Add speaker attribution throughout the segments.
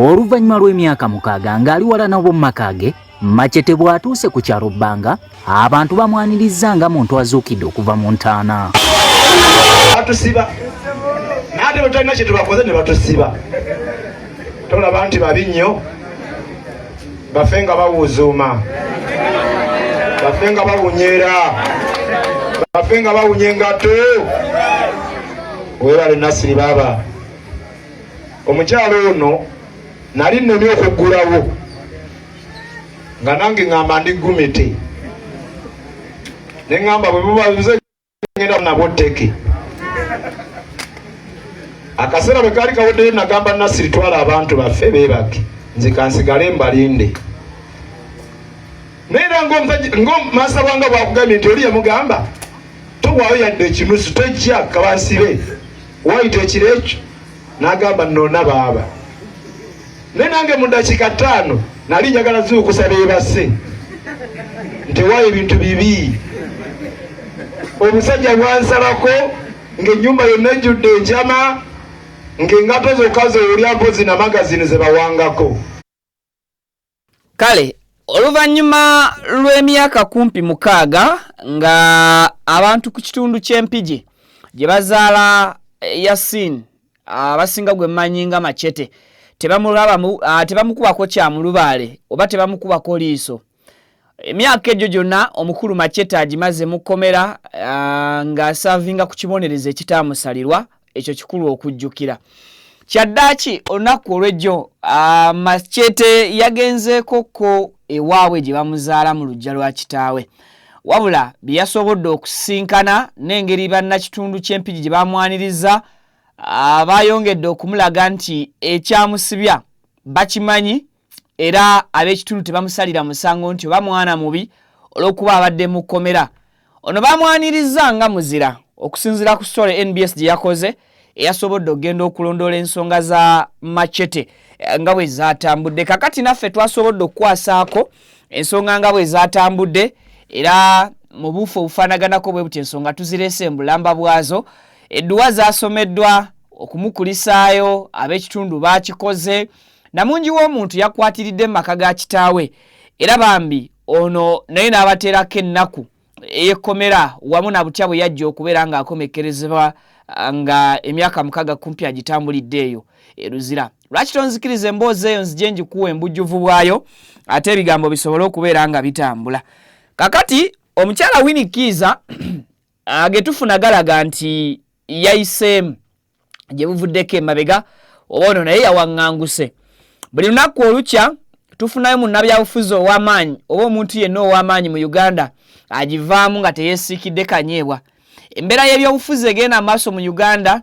Speaker 1: Oluvannyuma lw'emyaka 6 ng'ali wala nabo mu maka ge, Machete bw'atuuse ku kyalo Bbanga, abantu bamwaniriza nga muntu azuukidde okuva mu ntaana.
Speaker 2: Batusiba n'ate bwe tulina kye tubakoze ne batusiba. Tolaba nti babi nnyo, bafe nga bawuzuuma, bafe nga bawunyera, bafe nga bawunya engato. Weebale Nasiri baaba. Omukyalo ono nali nnemye okuggulawo nga nange ngamba ndi gumete, ne ngamba bwe bubaze ngenda nabo tteke. Akaseera bwe kaali kaweddeyo nagamba Nasiri twala abantu baffe beebake, nze kansigale mbalinde. Naye era ng'omumasa bwanga bwakugambye nti oli yamugamba towaayo yadde ekinusu tojja kabansibe wayita ekiro ekyo, n'agamba nnoona baaba. Naye nange mu dakiika 5 nali njagala zuukusa beebase nti waayo ebintu bibi. Omusajja bwansalako ng'ennyumba yonna ejjudde enjama, ng'engato zokka zowulya mpozi na magazini ze bawangako.
Speaker 3: Kale oluvannyuma lw'emyaka kumpi 6 nga abantu ku kitundu ky'Empigi gye bazaala Yasin abasinga gwe mmanyi nga Machete tebamukubako kya mu lubaale oba tebamukubako liiso. Emyaka egyo gyonna omukulu Machete agimaze mu kkomera ng'asaavinga ku kibonerezo ekitaamusalirwa, ekyo kikulu okujjukira. Kyaddaaki olunaku olw'ejjo Machete yagenzeekoko ewaabwe gye bamuzaala mu luggya lwa kitaawe, wabula bye yasobodde okusinkana n'engeri bannakitundu ky'Empigi gye bamwaniriza bayongedde okumulaga nti ekyamusibya bakimanyi era ab'ekitundu tebamusalira musango nti oba mwana mubi olw'okuba abadde mu kkomera. Ono bamwaniriza nga muzira okusinziira ku story NBS gye yakoze eyasobodde okugenda okulondoola ensonga za Machete nga bwe zaatambudde. Kakati naffe twasobodde okukwasaako ensonga nga bwe zaatambudde era mu buufu obufaanaganako bwe buti ensonga tuzireese mu bulamba bwazo. Edduwa zaasomeddwa okumukulisaayo, ab'ekitundu baakikoze. Namungi w'omuntu yakwatiridde mu maka ga kitaawe era bambi ono naye n'abateerako ennaku ey'ekkomera wamu na butya bwe yajja okubeera ng'akomekkerezebwa nga emyaka 6 kumpi agitambulidde eyo eruzira. Lwaki tonzikiriza emboozi eyo nzije ngikuwa embujjuvu bwayo ate ebigambo bisobole okubeera nga bitambula. Kakati omukyala Winnie Kiiza getufuna galaga nti yayiseemu gye buvuddeko emabega oba ono naye yawaŋŋanguse. Buli lunaku olukya tufunayo munnabyabufuzi ow'amaanyi oba omuntu yenna ow'amaanyi mu Uganda agivaamu nga teyeesiikidde kanyeebwa. Embeera y'ebyobufuzi egenda maaso mu Uganda,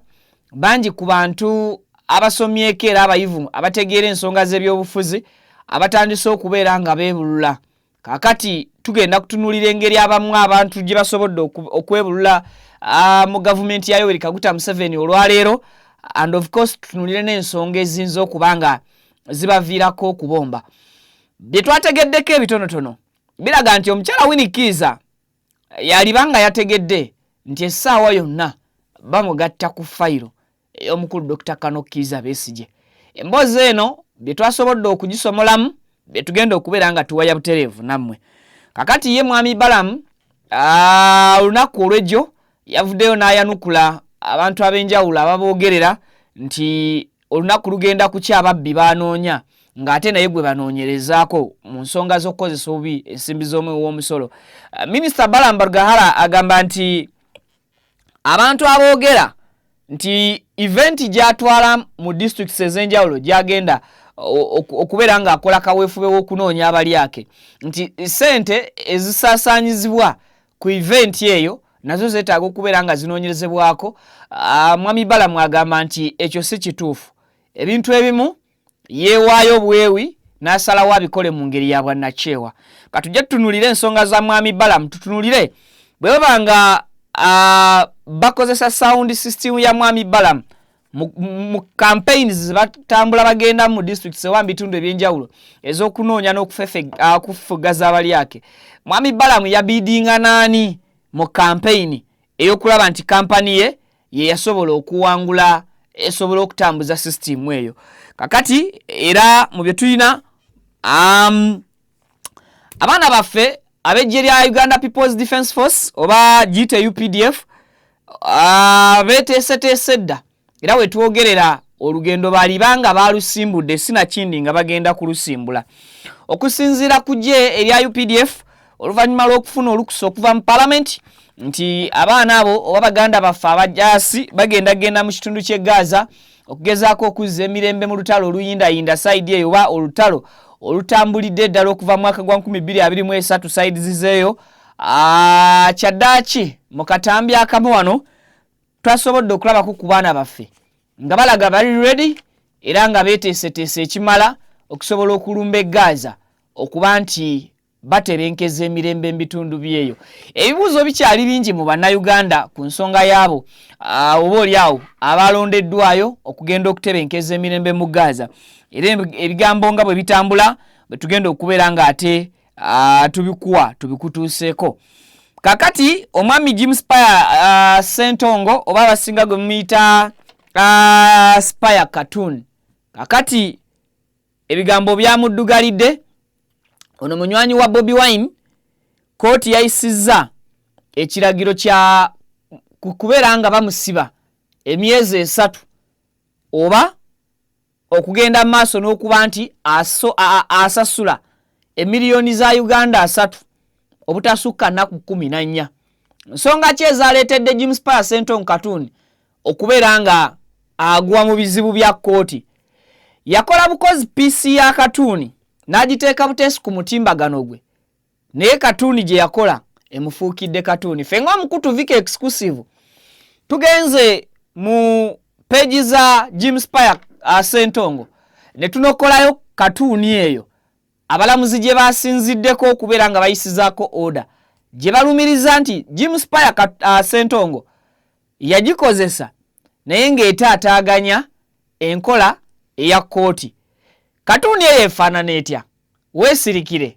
Speaker 3: bangi ku bantu abasomyeko era abayivu abategeera ensonga z'ebyobufuzi abatandise okubeera nga beebulula. Kakati tugenda kutunuulira engeri abamu abantu gye basobodde okwebulula mu gavumenti ya Yoweri Kaguta Museveni olwaleero, and of course tutunuulire n'ensonga eziyinza okuba nga zibaviirako okubomba. Bye twategeddeko ebitonotono biraga nti omukyala Winnie Kiiza yalibanga yategedde nti essaawa yonna bamugatta ku fayiro ey'omukulu Dr. Kano Kiiza Besigye. Emboozi eno bye twasobodde okugisomolamu bye tugenda okubeera nga tuwaya butereevu nammwe. Kakati ye Mwami Balamu olunaku olw'ejjo yavuddeyo n'ayanukula abantu ab'enjawulo ababoogerera nti olunaku lugenda kukya ababbi banoonya ng'ate naye gwe banoonyerezaako mu nsonga z'okukozesa obubi ensimbi z'omwewo w'omusolo. Minisita Balamu Barugahara agamba nti abantu aboogera nti eventi gy'atwala mu districts ez'enjawulo gy'agenda okubeera ng'akola kaweefube w'okunoonya abalyake, nti ssente ezisaasaanyizibwa ku eventi eyo nazo zeetaaga okubeera nga zinoonyerezebwako. Mwami Balamu agamba nti ekyo si kituufu. Ebintu ebimu yeewaayo bwewi n'asalawo abikole mu ngeri ya bwannakyewa. Katujja tutunuulire ensonga za Mwami Balamu, tutunuulire bwe baba nga bakozesa sound system ya Mwami Balamu mu campaigns zibatambula bagenda mu districts ewa bitundu ebyenjawulo ez'okunoonya n'okufugaza abalyake. Mwami Balamu yabidinga naani mu campaign ey'okulaba nti kampani ye yasobola okuwangula esobola okutambuza system eyo. kakati era mu bye tulina abaana baffe ab'eggye lya Uganda People's Defence Force oba giyite UPDF beeteeseteese dda era we twogerera olugendo baali banga balusimbudde sinakindi nga bagenda kulusimbula okusinziira ku ggye erya UPDF oluvannyuma lw'okufuna olukusa okuva mu Parliament nti abaana abo oba baganda baffe abajaasi bagenda mu kitundu ky'e Gaza okugezaako okuzza emirembe mu lutalo oluyindayinda sayidi eyo oba olutalo olutambulidde ddala okuva mu mwaka gwa 2023 sayidi zizeeyo kyaddaaki mu katambi akamu wano twasobodde okulabako ku baana baffe nga balaga bali ready era nga beeteeseteese ekimala okusobola okulumba e Gaza okuba nti baterenkeza emirembe mu bitundu byeyo. Ebibuuzo bikyali bingi mu bannayuganda ku nsonga yaabo oba oliawo abalondeddwayo okugenda okuterenkeza emirembe mu Gaza era ebigambo nga bwe bitambula bwe tugenda okubeera nga ate tubikutuuseeko. Kakati omwami Jim Spire Ssentongo oba abasinga gwe muyita Spire Cartoon kakati ebigambo byamuddugalidde. Ono munywanyi wa Bobi Wine kooti yayisizza ekiragiro kya kubeera nga bamusiba emyezi 3 oba okugenda maaso n'okuba nti asasula emiliyoni za Uganda 3 obutasukka nnaku 14. Nsonga ki ezaaleetedde Jim Spire Ssentongo Cartoon okubeera nga agwa mu bizibu bya kkooti? Yakola bukozi PC ya Cartoon n'agiteeka buteesi ku mutimbagano gwe naye Cartoon gye yakola emufuukidde Cartoon. Ffe ng'omukutu Vika Exclusive tugenze mu peegi za Jim Spire Ssentongo ne tunokolayo Cartoon eyo abalamuzi gye basinziddeko okubeera nga bayisizaako order gye balumiriza nti Jim Spire Ssentongo yagikozesa naye ng'etaataaganya enkola eya kkooti. Cartoon eyo efaanana etya? Weesirikire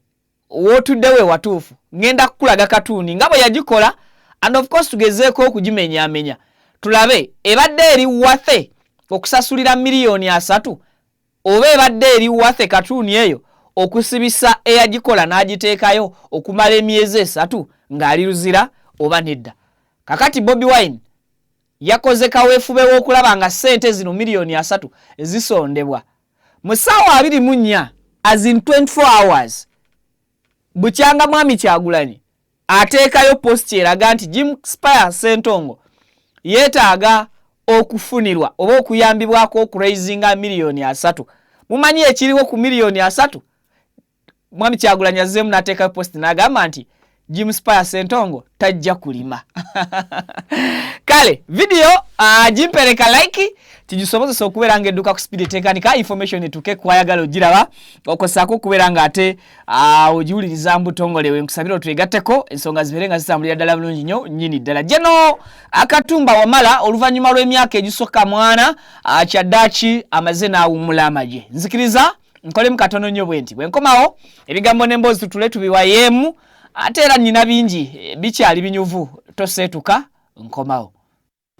Speaker 3: wootudde we watuufu ngenda kukulaga Cartoon nga bwe yagikola and of course tugezeeko okugimenyaamenya tulabe ebadde eri wathe okusasulira miliyoni 3 oba ebadde eri wathe Cartoon eyo okusibisa eyagikola n'agiteekayo okumala emyezi 3 ng'ali luzira oba nedda. Kakati Bobi Wine yakoze kaweefube w'okulaba nga ssente zino miliyoni 3 zisondebwa mu ssaawa 24 as in 24 hours. Bukyanga mwami Kyagulanyi ateekayo post eraga nti Jim Spire Ssentongo yeetaaga okufunirwa oba okuyambibwako okuraisinga miliyoni 3. Mumanyi ekiriwo ku miliyoni 3? Mwami Kyagulanyi azzeemu n'ateekayo post n'agamba nti Jim Spire Ssentongo tajja kulima. Kale video jimpereka like tigisobozesa okubeera nga edduka ku speed tekanika information etuke kwayagala ogiraba okosaako okubeera nga ate ogiwuliriza mbutongolewe nkusabira otwegatteko ensonga zibeere nga zitambulira ddala bulungi nnyo nnyini ddala. Jeno Akatumba Wamala oluvannyuma lw'emyaka egisooka mwana kyaddaaki amaze n'awummula amagye. Nzikiriza nkolemu katono nnyo bwe nti bwe nkomawo ebigambo n'emboozi tutule tubiwayeemu ate era nnina bingi bikyali binyuvu toseetuka nkomawo.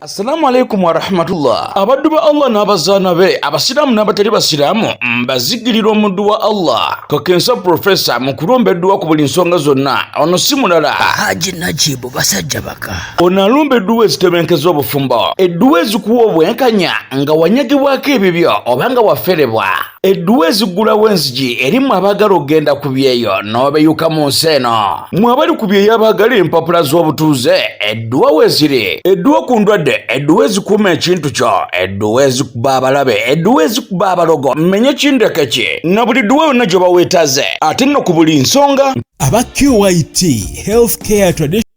Speaker 4: Assalamu alaikum wa rahmatullah. Abaddu ba Allah n'abazaana be abasiraamu n'abatali basiraamu mbazigirira omuddu wa Allah Kakensa Professor mu kulumbeddwa ku buli nsonga zonna. Ono si mulala
Speaker 5: Haji Najibu basajja baka
Speaker 4: ono alumba edduwa ezitebenkeza obufumbo, edduwa ezikuwa obwenkanya nga wanyagibwako ebibyo oba nga waferebwa, edduwa ezigulawo enzigi erimu abaagala okugenda ku byeyo n'obeyuka mu nsi eno. Mwe abali ku byeyo abaagala empapula z'obutuuze edduwa weeziri, edduwa ku ndwadde, edduwa ezikuuma ekintu kyo, edduwa ezikuba abalabe, edduwa ezikuba abalogo, mmenye kindeke ki na buli dduwa yonna gye baweetaze. Ate nno ku buli nsonga
Speaker 5: aba QYT Healthcare Traditional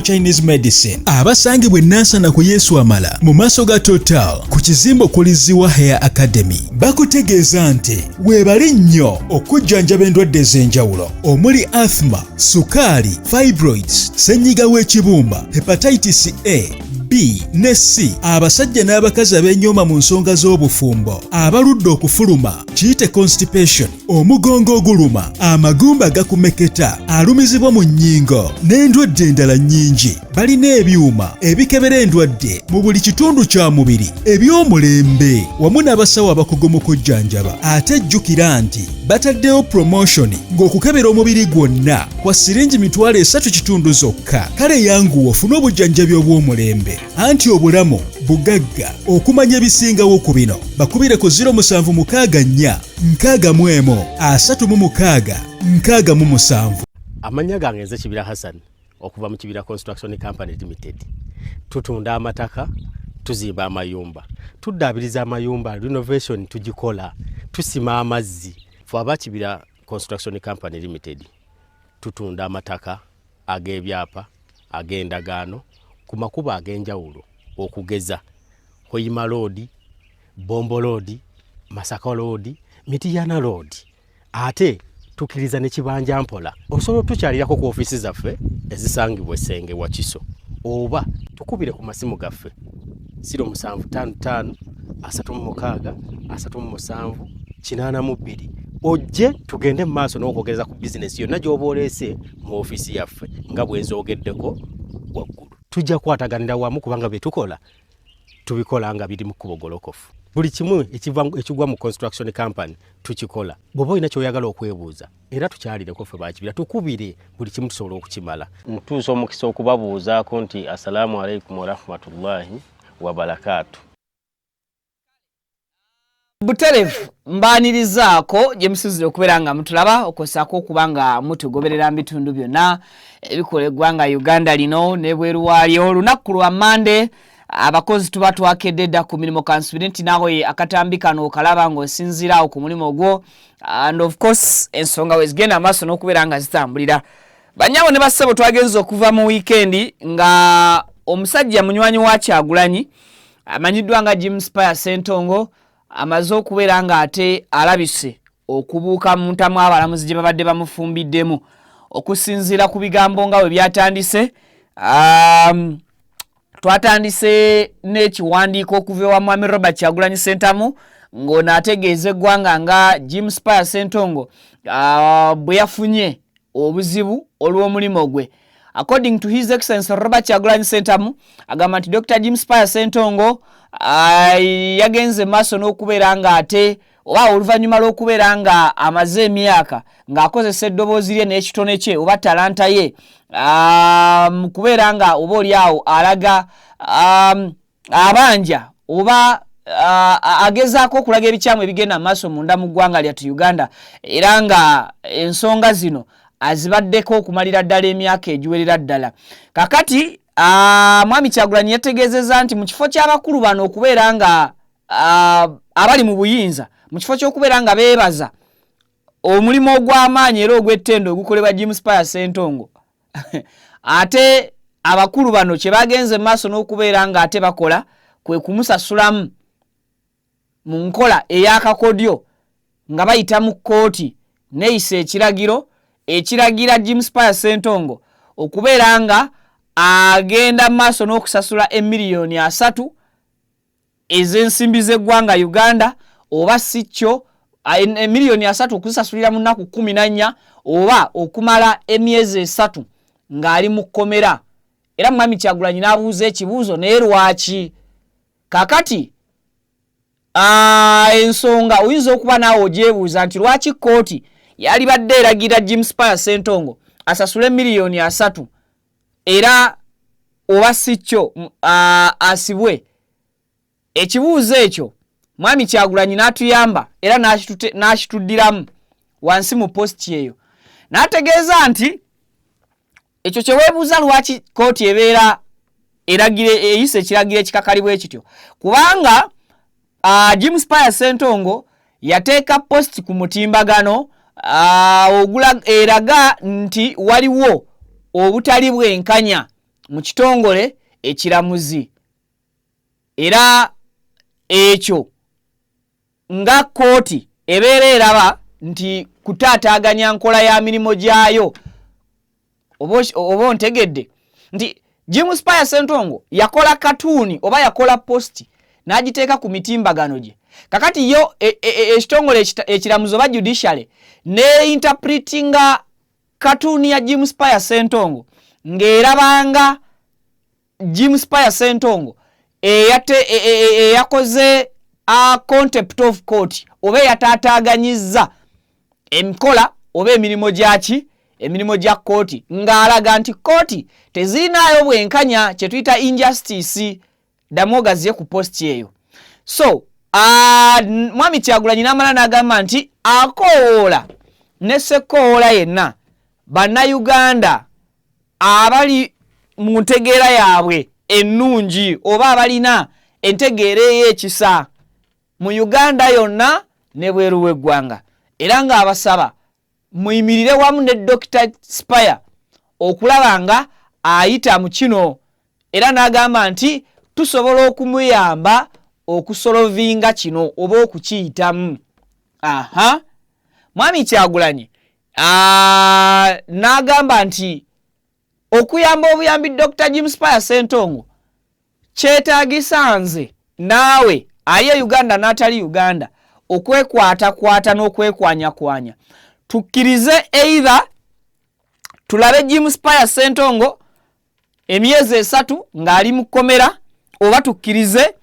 Speaker 5: Chinese Medicine abasangibwa Nansana ku Yesu Amala mu maaso ga Total ku kizimbo kuliziwa Hair Academy bakutegeeza nti weebali nnyo okujjanjaba endwadde ez'enjawulo omuli asthma, sukaali, fibroids, ssenyiga w'ekibumba, hepatitis A, B ne C. Abasajja n'abakazi abenyooma mu nsonga z'obufumbo, abaludde okufuluma, kiyite constipation, omugongo oguluma, amagumba gakumeketa, alumizibwa mu nnyingo n'endwadde endala nnyingi. Balina ebyuma ebikebera endwadde mu buli kitundu kya mubiri eby'omulembe wamu n'abasawo abakugu mu kujjanjaba. Ate jjukira nti bataddewo promotion ng'okukebera omubiri gwonna kwa siringi $3 zokka. Kale yanguwa ofune obujjanjabi obw'omulembe. Anti obulamu bugagga. Okumanya ebisingawo ku bino bakubire ku 0764366667.
Speaker 6: Amanya gange nze Kibira Hassan okuva mu Kibira Construction Company Limited. Tutunda amataka, tuzimba amayumba, tuddaabiriza amayumba, renovation tugikola, tusima amazzi. Aba Kibira Construction Company Limited tutunda amataka ag'ebyapa, ag'endagaano ku makubo ag'enjawulo okugeza Hoima Road, Bombo Road, Masaka Road, Mityana Road. Ate tukiriza ne Kibanja Mpola. Osobola tukyalirako ku office zaffe ezisangibwa Ssenge wa Kiso. Oba tukubire ku masimu gaffe 0755 36 37 82. Ojje tugende maaso n'okwogereza ku business yonna gy'oba oleese mu office yaffe nga bwe nzoogeddeko waggulu. Tujja kwataganira wamu kubanga bye tukola tubikola nga biri mu kkubo golokofu. Buli kimu ekigwa mu construction company tukikola. Bw'oba olina ky'oyagala okwebuuza era tukyalireko ffe ba Kibira tukubire buli kimu tusobola okukimala. Mutuusa omukisa okubabuuzaako nti assalamu alaikum wa rahmatullahi wa barakatuh.
Speaker 3: Buterevu mbanirizaako gye musizire okubeera nga mutulaba okosaako okubanga mutugoberera mu bitundu byonna ebikolebbwa nga Uganda lino n'ebweru waalyo. Olunaku lwa Monday abakozi tuba twakedde dda ku mirimu kansubiri nti naawe akatambi kano okalaba ng'osinziiraawo ku mulimu ogwo, and of course ensonga we zigenda amaaso n'okubeera nga zitambulira. Bannyabo ne bassebo twagenza okuva mu wiikendi nga omusajja munywanyi wa Kyagulanyi amanyiddwa nga James Pius Ssentongo amaze okubeera nga ate alabise okubuuka mu ntamu abalamuzi gye babadde bamufumbiddemu okusinziira ku bigambo nga bwe byatandise. Twatandise n'ekiwandiiko okuva ewa Mwami Robert Kyagulanyi Ssentamu ng'onaategeeza eggwanga nga James Pius Ssentongo bwe yafunye obuzibu olw'omulimu gwe. According to His Excellency Robert Kyagulanyi Ssentamu agamba nti Dr. James Pius Ssentongo yagenze maaso n'okubeera nga ate oba oluvannyuma lw'okubeera nga amaze emyaka ng'akozesa eddoboozi lye n'ekitone kye oba talanta ye mu kubeera nga oba oli awo alaga abanja oba agezaako okulaga ebikyamu ebigenda mu maaso munda mu ggwanga lyattu Uganda, era nga ensonga zino azibaddeko okumalira ddala emyaka egiwerera ddala. Kakati Mwami Kyagulanyi yategeezezza nti mu kifo ky'abakulu bano okubeera nga abali mu buyinza, mu kifo ky'okubeera nga beebaza omulimu ogw'amaanyi era ogw'ettendo ogukolebwa James Pius Ssentongo ate abakulu bano kye bagenze mu maaso n'okubeera nga ate bakola kwe kumusasulamu mu nkola ey'akakodyo nga bayita mu kkooti neeyisa ekiragiro ekiragira James Pius Ssentongo okubeera nga agenda maaso n'okusasula $3 ez'ensimbi z'eggwanga Uganda, oba si kyo $3 okusasulira mu nnaku 14 oba okumala emyezi 3 ng'ali mu kkomera. Era Mwami Kyagulanyi n'abuuza ekibuuzo naye lwaki? Kakati ensonga oyinza okuba naawe ogyebuuza nti lwaki kkooti yali badde eragira James Pius Ssentongo asasule $3 era oba si kyo asibwe? Ekibuuzo ekyo Mwami Kyagulanyi n'atuyamba era n'akituddiramu wansi mu posti eyo, n'ategeeza nti ekyo kye weebuuza lwaki kkooti ebeera eyise ekiragiro ekikakalibwa ekityo, kubanga James Pius Ssentongo yateeka posti ku mutimbagano eraga nti waliwo obutali bwenkanya mu kitongole ekiramuzi, era ekyo nga kkooti ebeera eraba nti kutaataaganya nkola ya mirimo gyayo. Oba ontegedde nti Jim Spire Sentongo yakola katuni oba yakola posti n'agiteeka ku mitimbagano gye. Kakati yo ekitongole ekiramuzo ba judiciary ne interpretinga katuni ya Jim Spire Sentongo ng'erabanga Jim Spire Sentongo yakoze a contempt of court oba yataataaganyiza emikola oba emirimu gyaki emirimu gya kooti ng'alaga nti kooti tezirinayo bwenkanya kye tuyita injustice damogaziye ku posti eyo. So Mwami Kyagulanyi n'amala n'agamba nti akoola ne Sekoola yenna bannayuganda abali mu ntegeera yaabwe ennungi oba abalina entegeera ey'ekisa mu Uganda yonna ne bweru w'eggwanga, era ng'abasaba muyimirire wamu ne Dr. Spire okulaba nga ayita mu kino, era n'agamba nti tusobola okumuyamba okusolovinga kino oba okukiyitamu. Mwami Kyagulanyi n'agamba nti okuyamba obuyambi Dr. Jim Spire Sentongo kyetaagisa nze naawe ali Uganda n'atali Uganda okwekwatakwata n'okwekwanyakwanya, tukkirize either tulabe Jim Spire Sentongo emyezi 3 ng'ali mu kkomera, oba tukkirize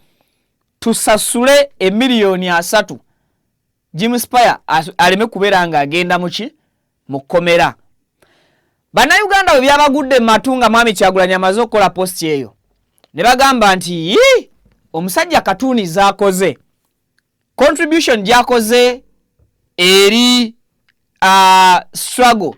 Speaker 3: tusasule emiliyoni 3 Jim Spire aleme kubeera ng'agenda mu kkomera. Bannayuganda bwe byabagudde matunga Mwami Kyagulanyi amaze okukola posti eyo ne bagamba nti omusajja katuni z'akoze, contribution gy'akoze eri struggle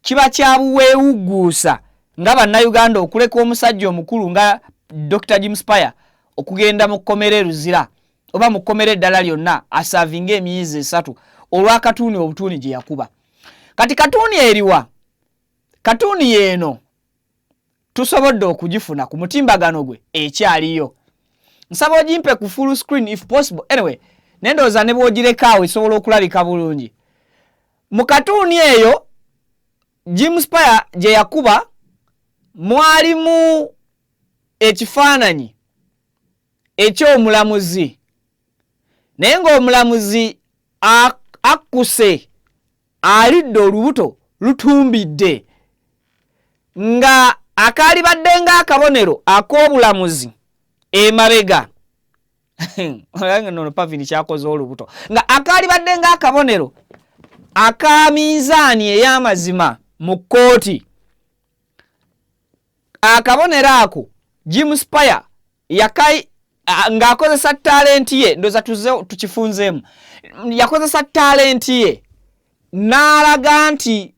Speaker 3: kiba kyabuweewuguusa nga bannayuganda okuleka omusajja omukulu nga Dr. Jim Spire okugenda mu kkomera eruzira oba mu kkomera eddala lyonna asavinga emyezi 3 olwa katuni obutuni gye yakuba. Kati katuni eriwa? Katuni yeeno tusobodde okugifuna ku mutimbagano gwe ekyaliyo. Nsaba ogimpe ku full screen if possible. Anyway, nendooza ne bw'ogireka esobola okulabika bulungi. Mu katuni eyo Jim Spire gye yakuba mwalimu ekifaananyi eky'omulamuzi, naye ng'omulamuzi akkuse alidde olubuto lutumbidde, nga akaali badde ng'akabonero ak'obulamuzi emabega nono Pavini kyakoze olubuto, nga akaali badde ng'akabonero aka miizaani ey'amazima mu kkooti. Akabonero ako Jim Spire ng'akozesa talenti ye, ndoza tukifunzeemu, yakozesa talenti ye n'alaga nti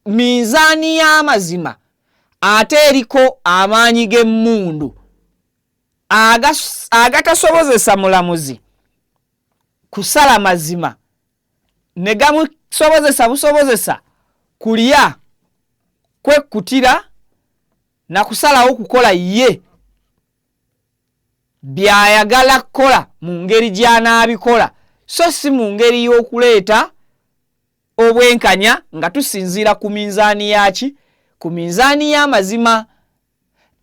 Speaker 3: miizaani y'amazima ate eriko amaanyi g'emmundu agatasobozesa mulamuzi kusala mazima ne gamusobozesa kulya kwekutira na kusalawo kukola ye byayagala kukola mu ngeri gy'anaabikola, so si mu ngeri y'okuleeta obwenkanya nga tusinziira ku minzaani yaki, ku minzaani y'amazima.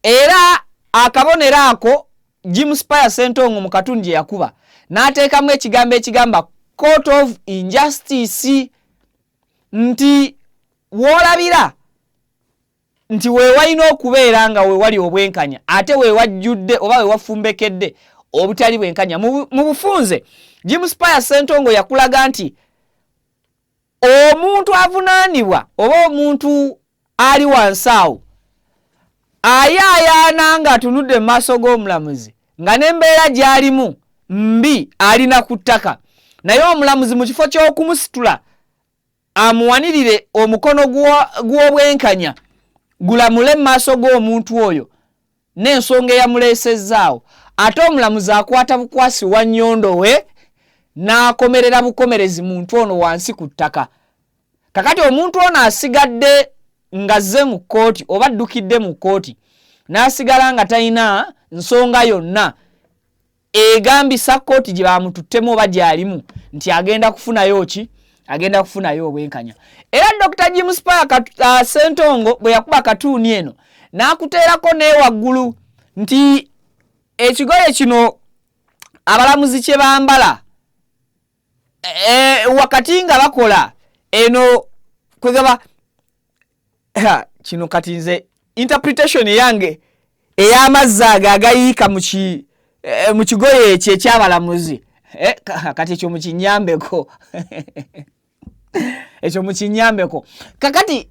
Speaker 3: Era akabonero ako Jim Spire Sentongo mu katuni gye yakuba n'ateekamu ekigambo ekigamba court of injustice, nti w'olabira nti weewalina okubeera nga weewali obwenkanya ate weewajjudde oba weewafumbekedde obutali bwenkanya. Mu bufunze Jim Spire Sentongo yakulaga nti omuntu avunaanibwa oba omuntu ali wansi awo ayaayaana ng'atunudde mu maaso g'omulamuzi nga n'embeera gy'alimu mbi alina ku ttaka, naye omulamuzi mu kifo ky'okumusitula amuwanirire omukono gw'obwenkanya gulamule mu maaso g'omuntu oyo n'ensonga eyamuleesezaawo, ate omulamuzi akwata bukwasi wa nnyondo we n'akomerera bukomerezi muntu ono wansi ku ttaka. Kakati omuntu ono asigadde ngazze mu kkooti oba addukidde mu kkooti n'asigala nga talina nsonga yonna egambisa kkooti gye bamututtemu oba gy'alimu nti agenda kufunayo ki, agenda kufunayo obwenkanya. Era Dr. Jim Spire Sentongo bwe yakuba katuni eno n'akuteerako n'ewaggulu nti ekigoye kino abalamuzi kye bambala wakati nga bakola eno kwegaba kino kati nze interpretation yange ey'amazzi ago agayiika mu kigoye ekyo ekyabalamuzi kati ekyo mukinyambeko ekyo mukinyambeko kakati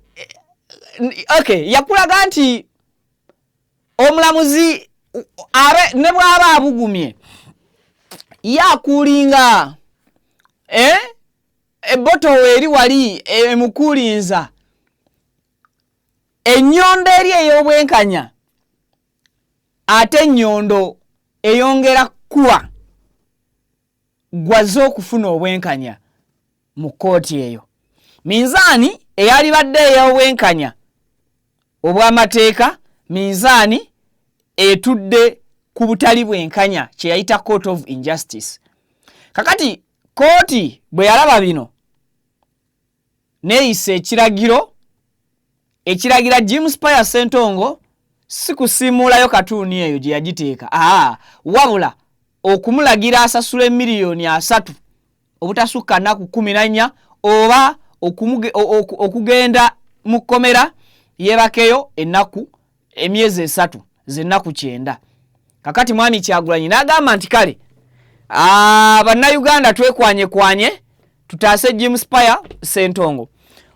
Speaker 3: okay yakulaga nti omulamuzi ne bw'aba abugumye yakulinga eboto eri wali emukulinza ennyondo eri ey'obwenkanya ate ennyondo eyongera kuwa gwaze okufuna obwenkanya mu kooti eyo. Minzaani eyali badde ey'obwenkanya obw'amateeka, minzaani etudde ku butali bwenkanya kye yayita court of injustice. Kakati kooti bwe yalaba bino neeyisa ekiragira James Pier Ssentongo si kusimuulayo katuuni eyo gye yagiteeka, wabula okumulagira asasula $3,000,000 obutasukka nnaku 14 oba okugenda mu kkomera yeebakeyo emyezi 3 z'ennaku 9. Kakati mwami Kyagulanyi n'agamba nti kale bannayuganda twekwanye tutaase James Pier Ssentongo.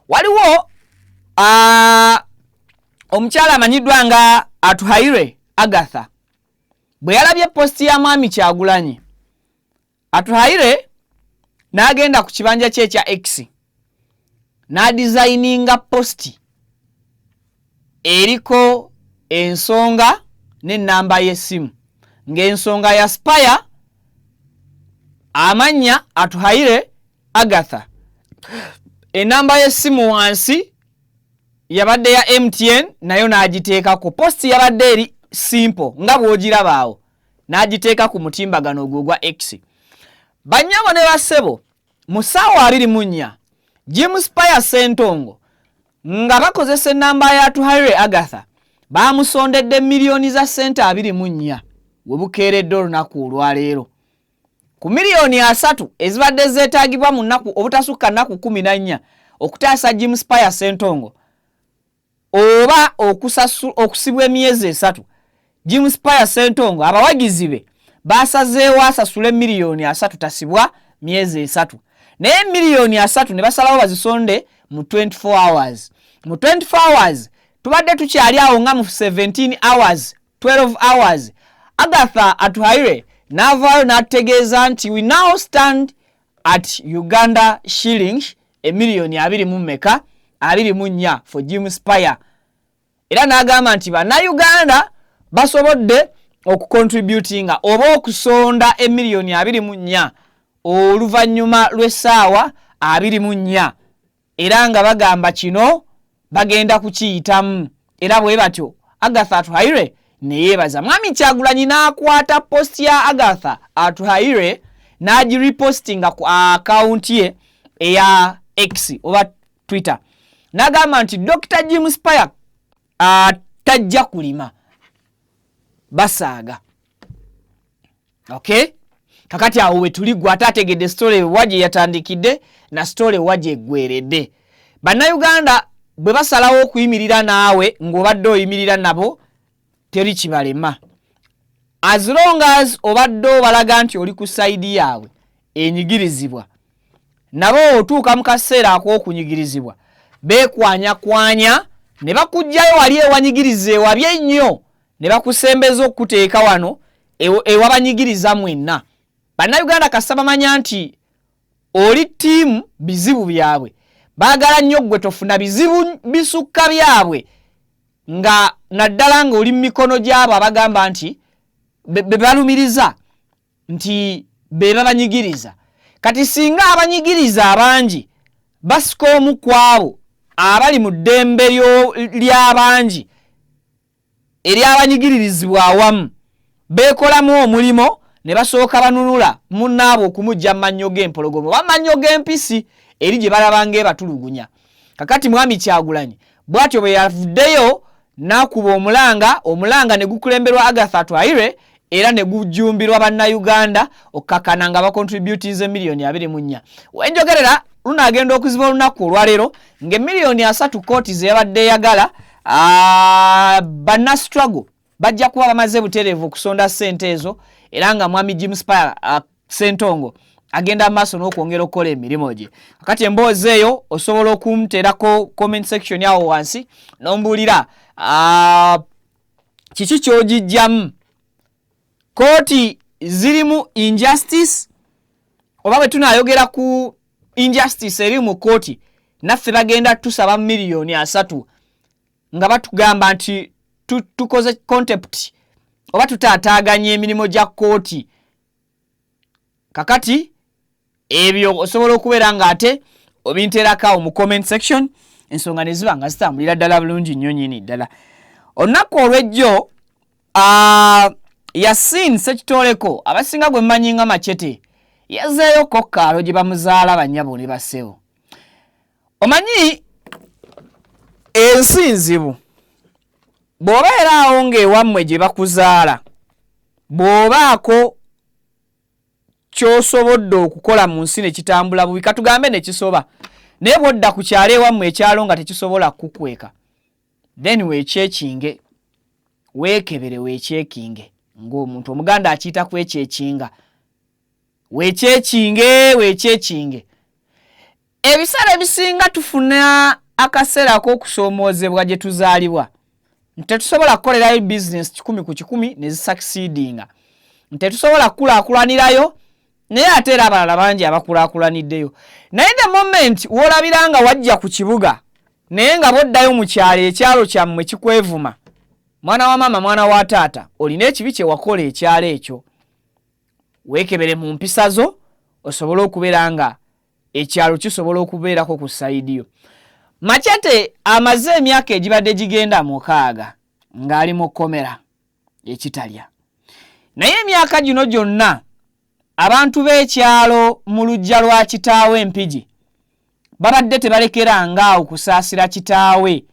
Speaker 3: Waliwo omukyala amanyiddwa nga Atuhaire Agatha bwe yalabye posti ya mwami Kyagulanyi, Atuhaire n'agenda ku kibanja kye ekya X n'adesigninga posti eriko ensonga n'ennamba y'essimu, ng'ensonga ya Spire amanya Atuhaire Agatha, enamba y'essimu wansi yabadde ya MTN nayo n'agiteekako. Posti yabadde eri simple nga bw'ogiraba awo, n'agiteeka ku mutimbagano ogwo gwa X. Bannyabo ne bassebo mu ssaawa 24 James Pier Ssentongo nga bakozesa ennamba ya Atuhaire Agatha baamusondedde miliyoni za ssente 24 we bukeeredde olunaku olwaleero. Ku miliyoni 3 ezibadde zeetaagibwa mu nnaku obutasukka nnaku 14 okutaasa James Pier Ssentongo oba okusibwa emyezi 3, James Pier Ssentongo abawagizi be basazeewo asasule miliyoni 3 tasibwa myezi 3, naye miliyoni 3 ne basalawo bazisonde mu 24 hours. Mu 24 hours tubadde tukyali awo nga mu 17 hours 12 hours Agatha Atuhaire n'avaayo n'ategeeza nti we now stand at Uganda shillings emiliyoni 24 for James Pier. Era n'agamba nti bannayuganda basobodde okucontributinga oba okusonda emiliyoni 24 oluvannyuma lw'essaawa 24, era nga bagamba kino bagenda kukiyitamu. Era bwe batyo Agatha Atuhaire ne yeebaza. Mwami Kyagulanyi n'akwata posti ya Agatha Atuhaire n'agiripostinga ku akaunti ye eya X oba Twitter, n'agamba nti Dr. James Pier tajja kulima basaaga. Okay? Kakati awo we tuli gwe atategedde story waje yatandikidde na story waje eggweredde. Bannayuganda bwe basalawo okuyimirira naawe ng'obadde oyimirira nabo teri kibalema. As long as obadde obalaga nti oli ku side yaabwe enyigirizibwa, nabo otuuka mu kaseera ak'okunyigirizibwa beekwanyakwanya ne bakugjayo wali ewanyigiriza ewabye ennyo ne bakusembeza okuteeka wano ewabanyigiriza mwenna. Bannayuganda kasaba bamanya nti oli ttiimu bizibu byabwe, baagala nnyo gwe tofuna bizibu bisukka byabwe, nga naddala ng'oli mu mikono gyabo abagamba nti be balumiriza nti be babanyigiriza. Kati singa abanyigiriza abangi basika omu kwabo abali mu ddembe ly'abangi ery'abanyigiririzibwa awamu, beekolamu omulimo ne basooka banunula munnaabwe okumujja mu mannyo g'empologoma oba mannyo g'empisi eri gye balabanga ebatulugunya. Kakati mwami Kyagulanyi bw'atyo bwe yavuddeyo nakuba omulanga ne gukulemberwa Agatha Twaire era ne gujumbirwa bannayuganda okukakana nga bacontributize million 24. Wenjogerera lunagenda okuziba olunaku olwaleero ng'emiliyoni 3 kooti zeyabadde yagala banna struggle bajja kuba bamaze butereevu okusonda ssente ezo era nga mwami James Ssentongo agenda maaso n'okwongera okukola emirimu gye. Kakati emboozi eyo osobola okumteerako comment section yawo wansi n'ombuulira kiki ky'ogijjamu. Kooti zirimu injustice oba bwe tunaayogera ku injustice eri mu kooti naffe bagenda tusaba miliyoni 3 nga batugamba nti tukoze contempt oba tutaataaganya emirimu gya kooti. Kakati ebyo osobola okubeera nga ate obinteerako mu comment section ensonga ne ziba nga zitambulira ddala bulungi nnyo nnyini ddala. Olunaku olw'ejjo Yasin Sekitoleko abasinga gwe mmanyi nga Machete yazeeyo kokkaalo gye bamuzaala bannyabo ne bassebo. Omanyi ensi nzibu bw'obeeraawo ng'ewammwe gye bakuzaala bw'obaako ky'osobodde okukola mu nsi ne kitambula bubi katugambe ne kisoba naye bw'odda ku kyalo ewammwe ekyalo nga tekisobola kukweka then weekyekinge weekebere weekyekinge ng'omuntu omuganda akiyita kwekyekinga weekyekinge ebiseera ebisinga tufuna akaseera k'okusoomoozebwa gye tuzaalibwa tetusobola kukolerayo business 100 ku 100 ne zisucceedinga tetusobola kukulaakulanirayo naye ate era abalala bangi abakulaakulaniddeyo naye the moment w'olabira nga wajja ku kibuga naye nga boddayo mu kyalo ekyalo kyammwe kikwevuma mwana wa mama mwana wa taata olina ekibi kye wakola ekyalo ekyo weekebere mu mpisa zo osobola okubeera nga ekyalo kisobola okubeerako ku saidiyo. Machete amaze emyaka egibadde gigenda 6 ng'ali mu kkomera ekitalya naye emyaka gino gyonna abantu b'ekyalo mu luggya lwa kitaawe Empigi babadde tebalekera ngaawo kusaasira kitaawe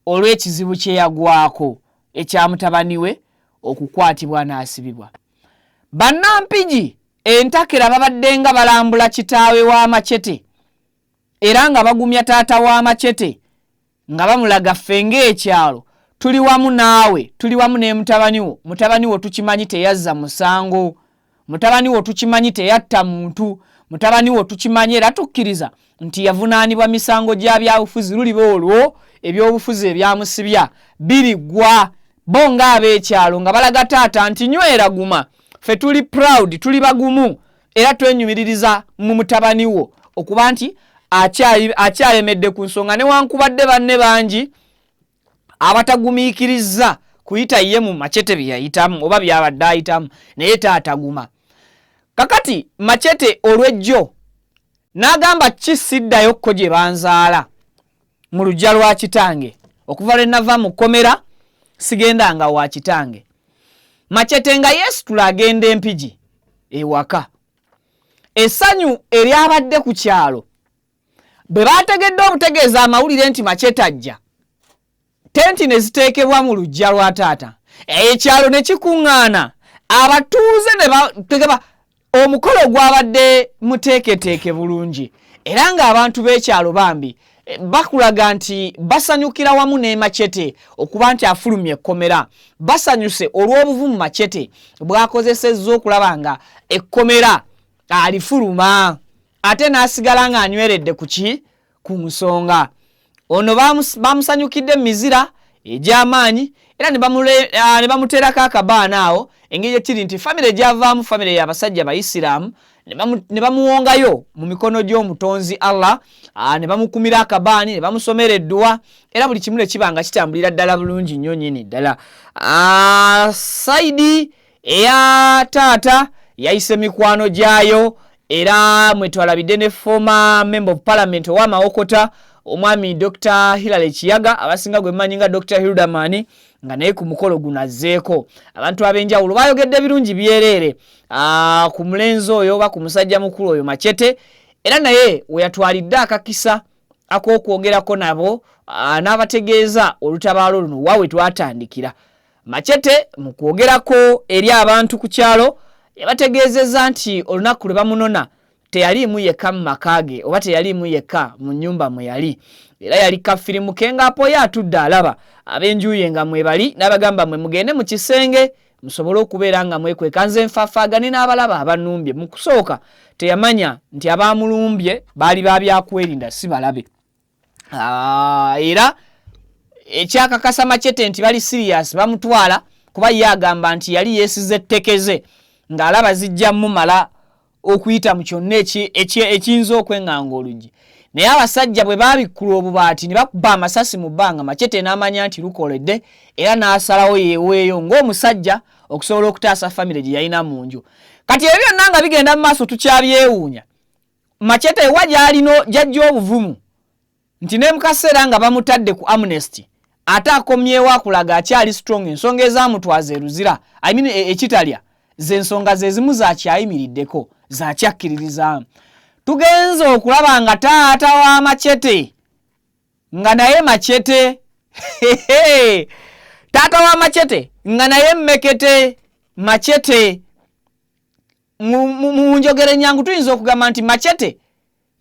Speaker 3: olw'ekizibu kye yagwako ekya mutabani we okukwatibwa n'asibibwa. Bannampigi entakera babadde nga balambula kitaawe wa Machete era nga bagumya taata wa Machete nga bamulaga ffe ng'ekyalo tuli wamu naawe tuli wamu ne mutabani wo tukimanyi teyazza musango mutabani wo tukimanyi teyatta muntu mutabani wo tukimanyi era tukkiriza nti yavunaanibwa misango gya byabufuzi luliba olwo ebyobufuzi ebyamusibya birigwa bo ng'ab'ekyalo nga balaga taata nti nywera guma ffe tuli proud tuli bagumu era twenyumiririza mu mutabani wo okuba nti akyalemedde ku nsonga newankubadde banne bangi abatagumiikiriza kuyita ye mu Machete bye yayitamu oba byabadde ayitamu naye taataguma. Kakati Machete olw'ejjo n'agamba kisiddayo ko gye banzaala mu luggya lwa kitange okuva lwe nava mu kkomera sigenda nga wa kitange. Machete nga yeesitula agenda Empigi ewaka essanyu eryabadde ku kyalo bwe baategedde obutegeeza amawulire nti Machete ajja tenti ne ziteekebwa mu luggya lwa taata ekyalo ne kikuŋŋaana abatuuze ne bategeba omukolo gwabadde muteeketeeke bulungi era ng'abantu b'ekyalo bambi bakulaga nti basanyukira wamu ne Machete okuba nti afulumye ekkomera basanyuse olw'obuvumu Machete bw'akozesezza okulaba nga ekkomera alifuluma ate n'asigala ng'anyweredde ku nsonga. Ono bamusanyukidde mizira egy'amaanyi era ne bamuteerako akabaana awo engeri ekiri nti famire gyavaamu famire y'abasajja Bayisiraamu ne bamuwongayo mu mikono gy'omutonzi Allah ne bamukumira akabaani ne bamusomera eddua era buli kimu ne kiba nga kitambulira ddala bulungi nnyo nnyini ddala. Saidi eya taata yayise mikwano gyayo era mwetwalabidde ne former member of parliament ow'Amawokota omwami Dr. Hilary Kiyaga abasinga gwe mmanyi nga Dr. Hildamani nga naye ku mukolo gunazeeko abantu ab'enjawulo bayogedde birungi byereere ku mulenzi oyo oba ku musajja mukulu oyo Machete era naye we yatwalidde akakisa ak'okwogerako nabo n'abategeeza olutabaalo luno wawe twatandikira. Machete mu kwogerako eri abantu ku kyalo yabategeezezza nti olunaku lwe bamunona teyaliimu yekka mu makaage oba teyaliimu yekka mu nnyumba mwe yali. Era yali kafirimu kengapo yatudde alaba ab'enjuye nga mwebali n'abagamba mwe mugende mu kisenge musobole okubeera nga mwekweka nze nfafaagane n'abalaba abanumbye. Mu kusooka teyamanya nti abamulumbye baali babyakwerinda si balabe. Era ekyakakasa Machete nti bali serious bamutwala kuba yagamba nti yali yeesize ttekeze ng'alaba zijja mumala okuyita mu kyonna ekiyinza okwenganga oluggi. Naye abasajja bwe babikkula obubaati ne bakuba amasasi mu bbanga, Machete n'amanya nti lukoledde era n'asalawo yeeweeyo ng'omusajja okusobola okutaasa famire gye yalina mu nju. Kati ebyo byonna nga bigenda mu maaso tukyabyewuunya. Machete wa gy'alina jajja obuvumu nti ne mu kaseera nga bamutadde ku amnesty ate akomyewo akulaga akyali strong ensonga ezamutwaza eruzira ekitalya z'ensonga ze zimu zakyayimiriddeko zakyakkiririzaamu. Tugenze okulaba nga taata wa Machete nga naye Machete taata wa Machete nga naye Mmekete Machete. Mu njogere nyangu tuyinza okugamba nti Machete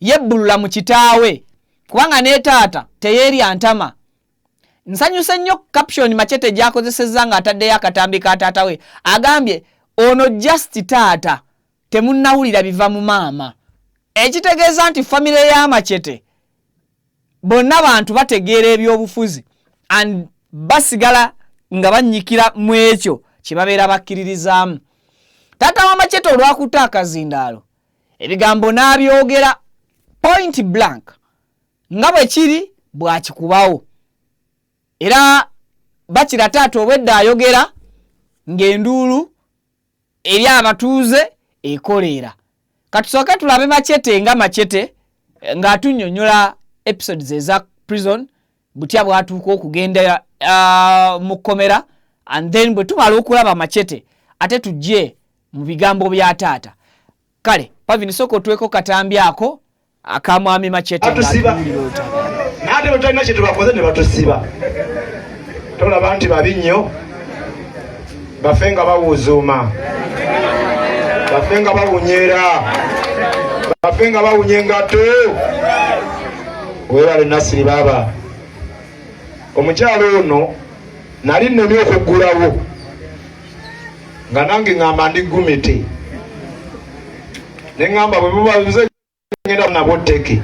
Speaker 3: yebbulula mu kitaawe kubanga ne taata teyeerya ntama. Nsanyuse nnyo caption Machete gy'akozesezza nga ataddeyo akatambi ka taata we agambye ono just taata temunnawulira biva mu maama. Ekitegeeza nti famire ya Machete bonna bantu bategeera ebyobufuzi and basigala nga bannyikira mu ekyo kye babeera bakkiririzaamu. Taata wa Machete olwakuta akazindaalo ebigambo n'abyogera point blank nga bwe kiri bwakikubawo. Era bakira taata obwedda ayogera ng'enduulu eri abatuuze ekoleera. Katusooke tulabe Machete nga Machete ng'atunnyonnyola episodes eza prison butya bwatuuka okugenda mu kkomera and then bwe tumala okulaba Machete ate tujje mu bigambo bya taata. Kale Pavin soko tuweko katambi ako akamwami Machete
Speaker 2: n'ate bwe tulina kye tubakoze ne batusiba. Tolaba nti babi nnyo bafe nga bawuzuuma bafe nga bawunyera bafe nga bawunya engato. Weebale Nasiri baaba omukyalo ono nali nnemye okuggulawo nga nange ŋŋamba ndi gumiti ne ŋŋamba bwe bubaze ngenda nabo tteke.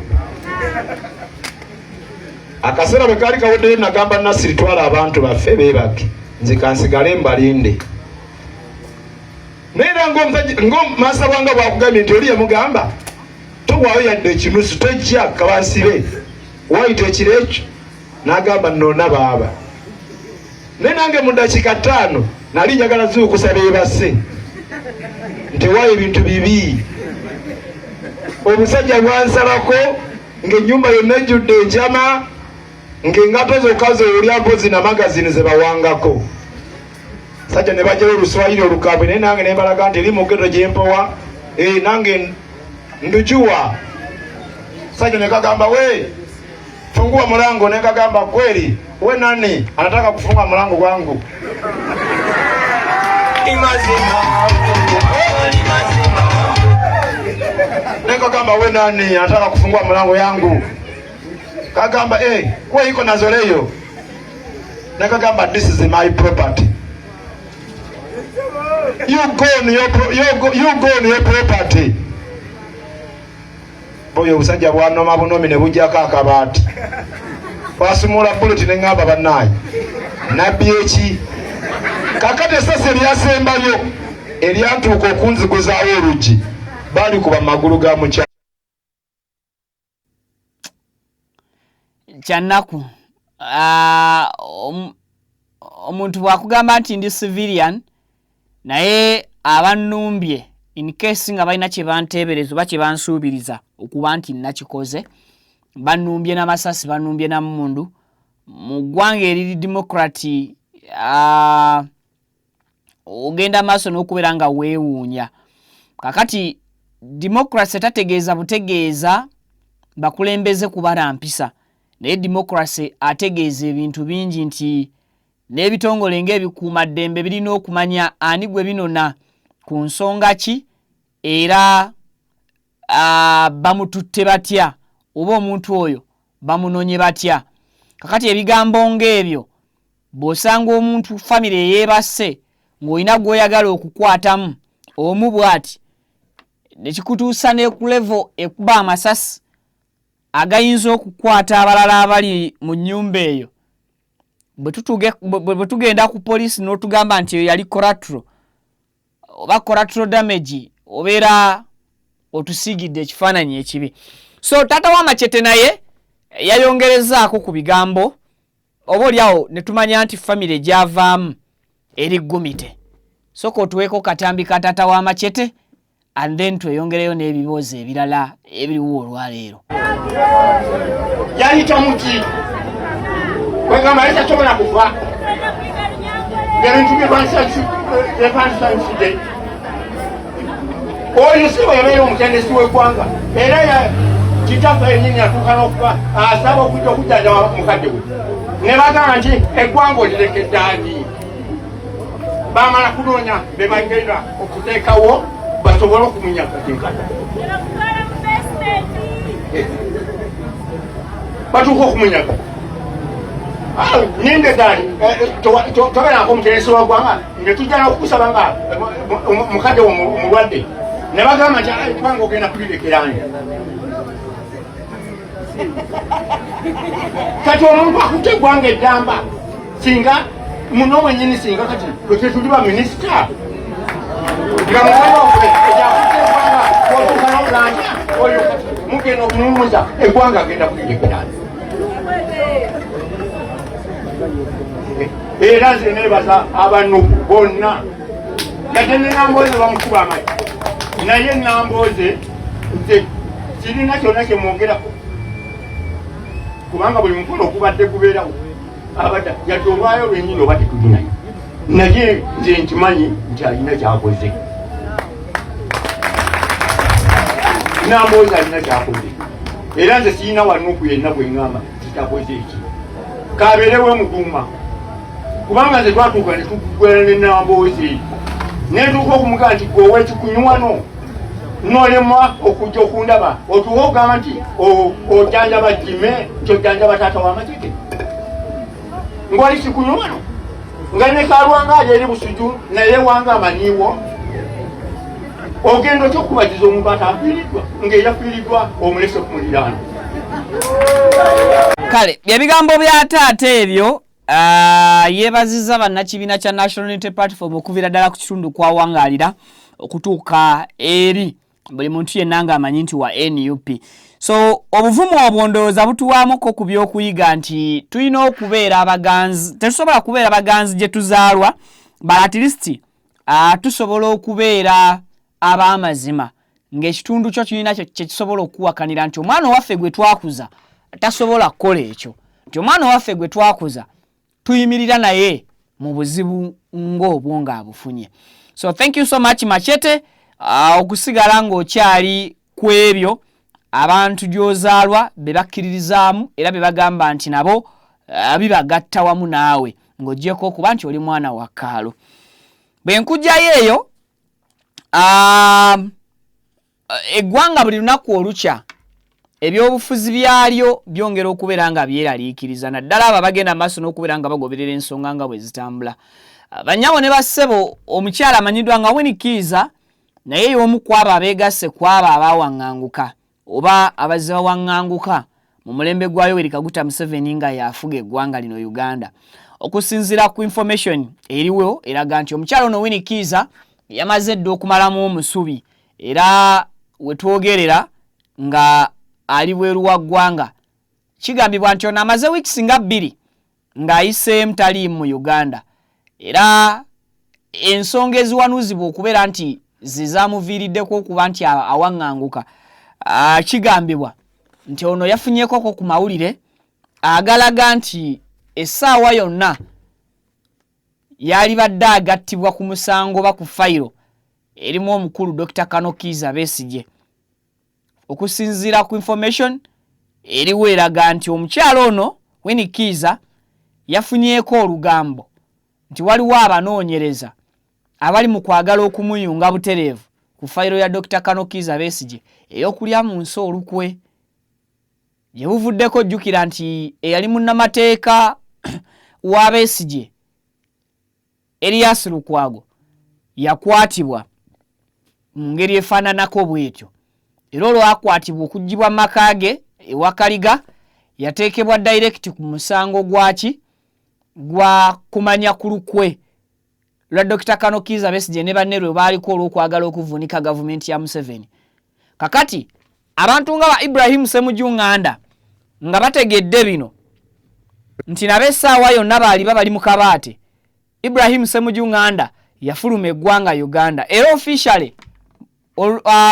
Speaker 2: Akaseera bwe kaali kaweddeyo nagamba Nasiri twala abantu baffe beebake nze kansigale mbalinde. Naye era ng'omaasa bwanga bwakugambye nti oli yamugamba towaayo yadde ekinusu tojja kabansibe wayita ekiro ekyo n'agamba nnoona baaba. Naye nange mu dakiika 5 nali njagala zuukusa beebase nti waayo ebintu bibi. Omusajja bwansalako ng'ennyumba yonna ejjudde enjama ng'engato zokka zowulya mpozi na magazini ze bawangako. Sajja ne bajjayo Oluswayiri olukambwe naye nange ne mbalaga nti eri mu ggeto gye mpowa nange ndujuwa. Sajja ne kagamba we fungua mlango, ne kagamba kweli we nani anataka kufunga mlango wangu? Ne kagamba we nani anataka kufungua mlango yangu? Kagamba we iko nazoleyo. Ne kagamba this is my property. You go on your property. Boyo busajja bwanoma bunomi ne bujjako akabaati. Wasumula bullet ne ngamba bannaye. Nabbi eki. Kakati essasi eryasembayo eryantuuka okunziguzaawo oluggi baali kuba magulu ga mukyala.
Speaker 3: Kyannaku omuntu bwakugamba nti ndi civilian naye abannumbye in case nga balina kye banteebereza oba kye bansuubiriza okuba nti nakikoze bannumbye n'amasasi bannumbye n'ammundu mu ggwanga eriri democraty ogenda maaso n'okubeera nga weewuunya. Kakati democracy tategeeza butegeeza bakulembeze kubala mpisa naye democracy ategeeza ebintu bingi nti n'ebitongole ng'ebikuumaddembe birina okumanya ani gwe binona ku nsonga ki era bamututte batya oba omuntu oyo bamunonye batya. Kakati ebigambo ng'ebyo bw'osanga omuntu famire eyeebase ng'olina gw'oyagala okukwatamu omu bw'ati ne kikutuusa ne ku level ekuba amasasi agayinza okukwata abalala abali mu nnyumba eyo, bwe tugenda ku poliisi n'otugamba nti eyo yali collateral oba collateral damage, obeera otusiigidde ekifaananyi ekibi. So taata wa Machete naye yayongerezaako ku bigambo, oba oliawo ne tumanya nti famire gyavaamu eri Gumite. Soko tuweeko katambi ka taata wa Machete and then tweyongereyo n'ebibuuzo ebirala ebiriwo olwaleero.
Speaker 7: Yayita muki kwegamba yitasobola kufa ebintu byebansansidde oyo si webeera omutendesi w'eggwanga era kitaffe yennyini atuuka n'okuba asaba okujja okujjanjaba mukadde we ne bagamba nti eggwanga olirekedde ani. Bamala kunoonya be bagenda okuteekawo basobole okumunyaga enkata batuuka okumunyaga ninde dali tobeerako omutendesi w'eggwanga nga tujja n'okukusaba nga mukadde omulwadde ne bagamba nti kubanga ogenda kulirekerani. Kati omuntu akutte eggwanga eddamba singa muno mwennyini singa kati tetuli ba minisita nga mukadde akutte eggwanga otuuka n'okulanja oyo mugenda okumumuza eggwanga agenda kulirekerani. Era nze neebaza abanuku bonna yate ne Nambooze bamukuba amagi naye Nambooze nze kirina kyonna kyemwogerako kubanga buli mukolo okubadde gubeerawo abadda yadde olwayo lwennyini oba tetulinayo naye nze nkimanyi nti alina kyakoze. Nambooze alina kyakoze era nze sirina wanuku yenna bweŋŋamba kitakoze eki kabeerewo muduuma kubanga nze twatuuka ne tukwera ne Nambooze netuuka okumugamba nti gweowa ekikunyuwano nolemwa okujja okundaba otuuka okugamba nti ojanjaba Jime nti ojanjaba taata wa Machete ng'oli kikunyuwano nga ne Kalwanga ali eri Busuju naye wanga amaniiwo ogenda otya okubagiza omuntu ataafiiriddwa ng'eyafiiriddwa omulese ku muliraano.
Speaker 3: Kale byebigambo bya taata ebyo yeebazizza bannakibiina kya National Unity Platform okuviira ddala ku kitundu kwawangaalira okutuuka eri buli muntu yenna ng'amanyi nti wa NUP. So obuvumu obwo ndowooza butuwaamuko ku by'okuyiga nti tulina okubeera abaganzi, tetusobola kubeera baganzi gye tuzaalwa, but at least tusobola okubeera ab'amazima ng'ekitundu kyo kirina kye kisobola okuwakanira nti omwana owaffe gwe twakuza tasobola kukola ekyo, nti omwana owaffe gwe twakuza tuyimirira naye mu buzibu ng'obwo ng'abufunye. So thank you so much Machete okusigala ng'okyali ku ebyo abantu gy'ozaalwa be bakkiririzaamu era be bagamba nti nabo bibagatta wamu naawe ng'oggyeko okuba nti oli mwana wa Kaalo. Bwe nkujjayo eyo eggwanga buli lunaku olukya ebyobufuzi byalyo byongera okubeera nga byeraliikiriza naddala abo bagenda maaso n'okubeera nga bagoberera ensonga nga bwe zitambula. Bannyabo ne bassebo omukyala amanyiddwa nga Winnie Kiiza naye y'omu ku abo abeegasse ku abo abaawaŋŋanguka oba abazze bawaŋŋanguka mu mulembe gwa Yoweri Kaguta Museveni nga yafuga eggwanga lino Uganda. Okusinziira ku information eriwo eraga nti omukyala ono Winnie Kiiza yamaze dda okumalamu omusubi era wetwogerera nga ali bweru wa ggwanga. Kigambibwa nti ono amaze weeks nga 2 ng'ayiseemu taliimu mu Uganda era ensonga eziwanuuzibwa okubeera nti zizaamuviiriddeko okuba nti awaŋŋanguka. Kigambibwa nti ono yafunyeko ku mawulire agalaga nti essaawa yonna yali badde agattibwa ku musango ba ku fayiro erimu omukulu Dr. Kano Kiiza Besigye. Okusinziira ku information eriwo eraga nti omukyalo ono Winnie Kiza yafunyeeko olugambo nti waliwo abanoonyereza abali mu kwagala okumuyunga butereevu ku fayiro ya Dr. Kano Kiza Besigye ey'okulya mu nsi olukwe. Gye buvuddeko jjukira nti eyali munnamateeka wa Besigye Elias Lukwago yakwatibwa mu ngeri efaananako bw'etyo. Era olwo akwatibwa okuggibwa maka ge ewa Kaliga yateekebwa direct ku musango gwa kumanya ku lukwe lwa Dr. Kano Kiza Besigye ne banne lwe baaliko olw'okwagala okuvuunika gavumenti ya Museveni. Kakati abantu nga ba Ibrahim Ssemujju Nganda nga bategedde bino nti n'ab'essaawa yonna bali mu kabaate. Ibrahim Ssemujju Nganda yafuluma eggwanga Uganda era officially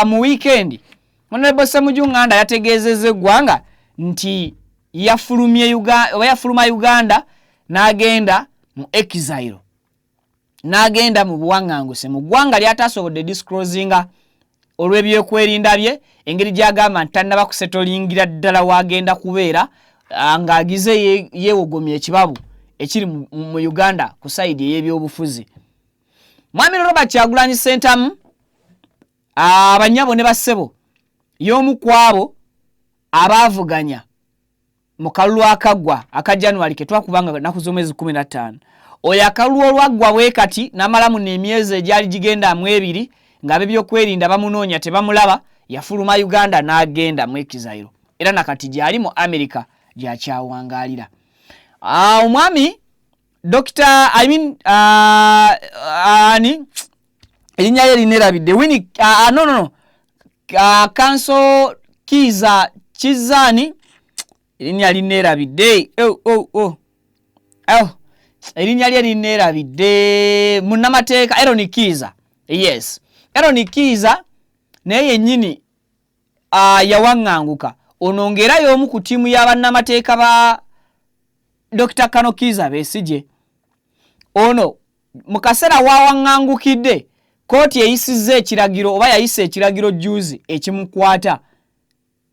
Speaker 3: mu weekend Honorable Ssemujju Nganda yategeezezza eggwanga nti yafuluma Uganda n'agenda mu exile, n'agenda mu buwaŋŋanguse mu ggwanga ly'ataasobodde disclosinga olw'ebyokwerinda bye, engeri gy'agamba nti tannaba kusetolingira ddala wagenda kubeera ng'agize yeewogomya ekibabu ekiri mu Uganda ku sayidi ey'ebyobufuzi. Mwami Robert Kyagulanyi Ssentamu abanyabo ne bassebo y'omu ku abo abaavuganya mu kalulu akaggwa aka January ke twakubanga nnaku z'omwezi 15. Oyo akalulu olwaggwa bwe kati n'amalamu n'emyezi egyali gigenda mu 2 ng'ab'ebyokwerinda bamunoonya tebamulaba, yafuluma Uganda n'agenda mu exile. Era nakati gyali mu America gy'akyawangaalira. Omwami Dr. erinnya lye linerabidde Winnie Kanso Kiza Kizani erinnya linerabidde erinnya lye linerabidde munnamateeka Aaron Kiza. Yes, Aaron Kiza naye yennyini yawaŋŋanguka. Ono ng'era y'omu ku ttiimu y'abannamateeka ba Dr. Kano Kiza Besigye. Ono mu kaseera waawaŋŋangukidde kooti eyisizza ekiragiro oba yayise ekiragiro juuzi ekimukwata.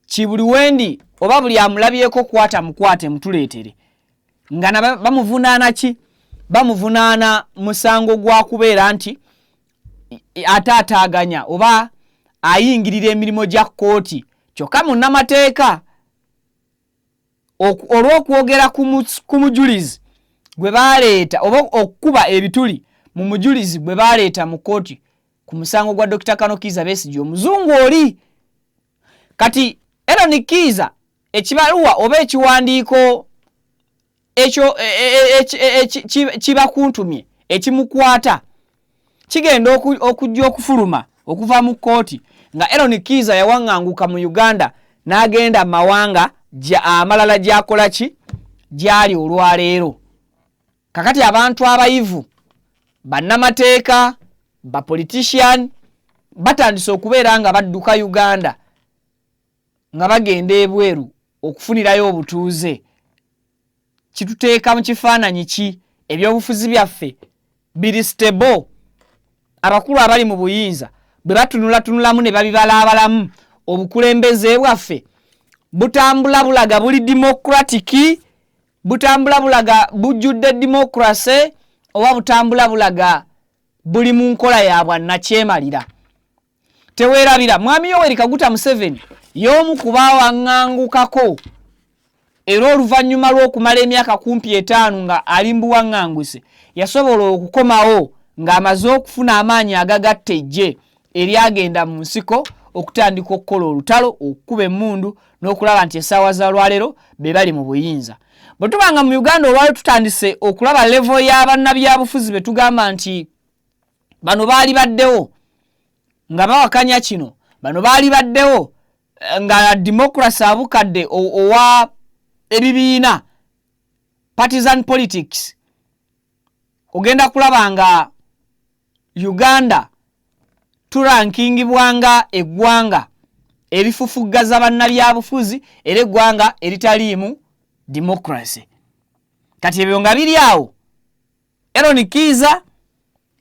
Speaker 3: Kibuli wendi oba buli amulabyeko mukwate mutuleetere. Nga bamuvunaana ki? Bamuvunaana musango gwa kubeera nti ataataaganya oba ayingirira emirimu gya kooti. Kyokka munnamateeka olw'okwogera ku mujulizi gwe baaleeta oba okukuba ebituli mu mujulizi gwe baaleeta mu kooti ku musango gwa Dr. Kano Kiza Besigye omuzungu oli. Kati Aaron Kiza ekibaluwa oba ekiwandiiko ekyo kibakuntumye ekimukwata kigenda okujja okufuluma okuva mu kooti nga Aaron Kiza yawaŋŋanguka mu Uganda n'agenda mawanga amalala gy'akola ki gyali olwaleero. Kakati abantu abayivu bannamateeka ba politician batandise okubeera nga badduka Uganda nga bagenda ebweru okufunirayo obutuuze. Kituteeka mu kifaananyi ki? Ebyobufuzi byaffe biri stable. Abakulu abali mu buyinza bwe batunulatunulamu ne babibalaabalamu obukulembeze bwaffe butambula bulaga buli democratic, butambula bulaga bujjudde democracy oba butambula bulaga buli mu nkola ya bwannakyemalira. Teweerabira Mwami Yoweri Kaguta Museveni y'omu ku baawaŋŋangukako era oluvannyuma lw'okumala emyaka 5 nga ali mu buwaŋŋanguse yasobola okukomawo ng'amaze okufuna amaanyi agagatta ejje eryagenda mu nsiko okutandika okukola olutalo, okukuba emmundu n'okulaba nti essaawa za lwaleero be bali mu buyinza. Bwe tubanga mu Uganda olwali tutandise okulaba level y'abannabyabufuzi be tugamba nti bano baali baddewo nga bawakanya kino, bano baali baddewo nga democracy abukadde owa ebibiina partisan politics, ogenda kulaba nga Uganda turankingibwanga eggwanga erifufuggaza bannabyabufuzi era eggwanga eritaliimu democracy. Kati ebyo nga biri awo, Aaron Kiza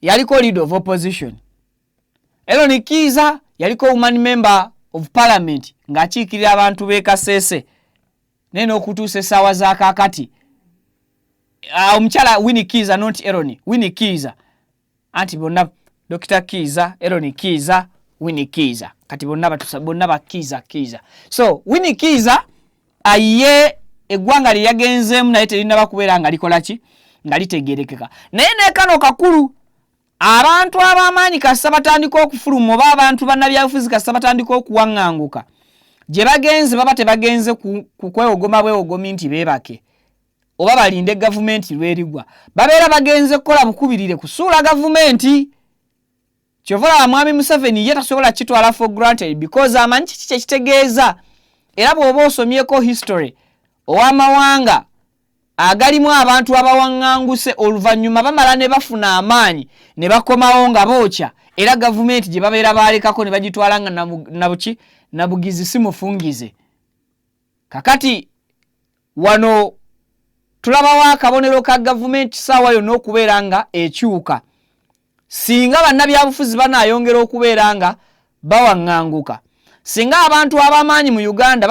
Speaker 3: yaliko leader of opposition. Aaron Kiza yaliko woman member of parliament ng'akiikirira abantu b'e Kasese nene okutuusa essaawa za kaakati omukyala Winnie Kiza not Eroni Winnie Kiza anti bonna Dr. Kiza Eroni Kiza Winnie Kiza kati bonna bakiza so Winnie Kiza aye eggwanga lyagenzeemu naye terina bakubeera nga likola ki nga litegerekeka naye nekano kakulu abantu ab'amaanyi kasa batandika okufuluma oba abantu bannabyabufuzi kasa batandika okuwaŋŋanguka gye bagenze baba tebagenze ku kwewogoma bwewogomi nti beebake oba balinde gavumenti lwerigwa babeera bagenze kukola bukubirire kusuula gavumenti kyovola mwami Museveni ye tasobola kitwala for granted because amanyi kiki kyekitegeeza era bw'oba osomyeko history ow'amawanga agalimu abantu abawaŋŋanguse oluvannyuma bamala ne bafuna amaanyi ne bakomawo nga bookya era gavumenti gye babeera baalekako ne bagitwala nga nabuki nabugizi si mufungize kakati wano tulabawo akabonero ka gavumenti ssaawa yonna okubeera nga ekyuka singa bannabyabufuzi banaayongera okubeera nga bawaŋŋanguka singa abantu ab'amaanyi mu Uganda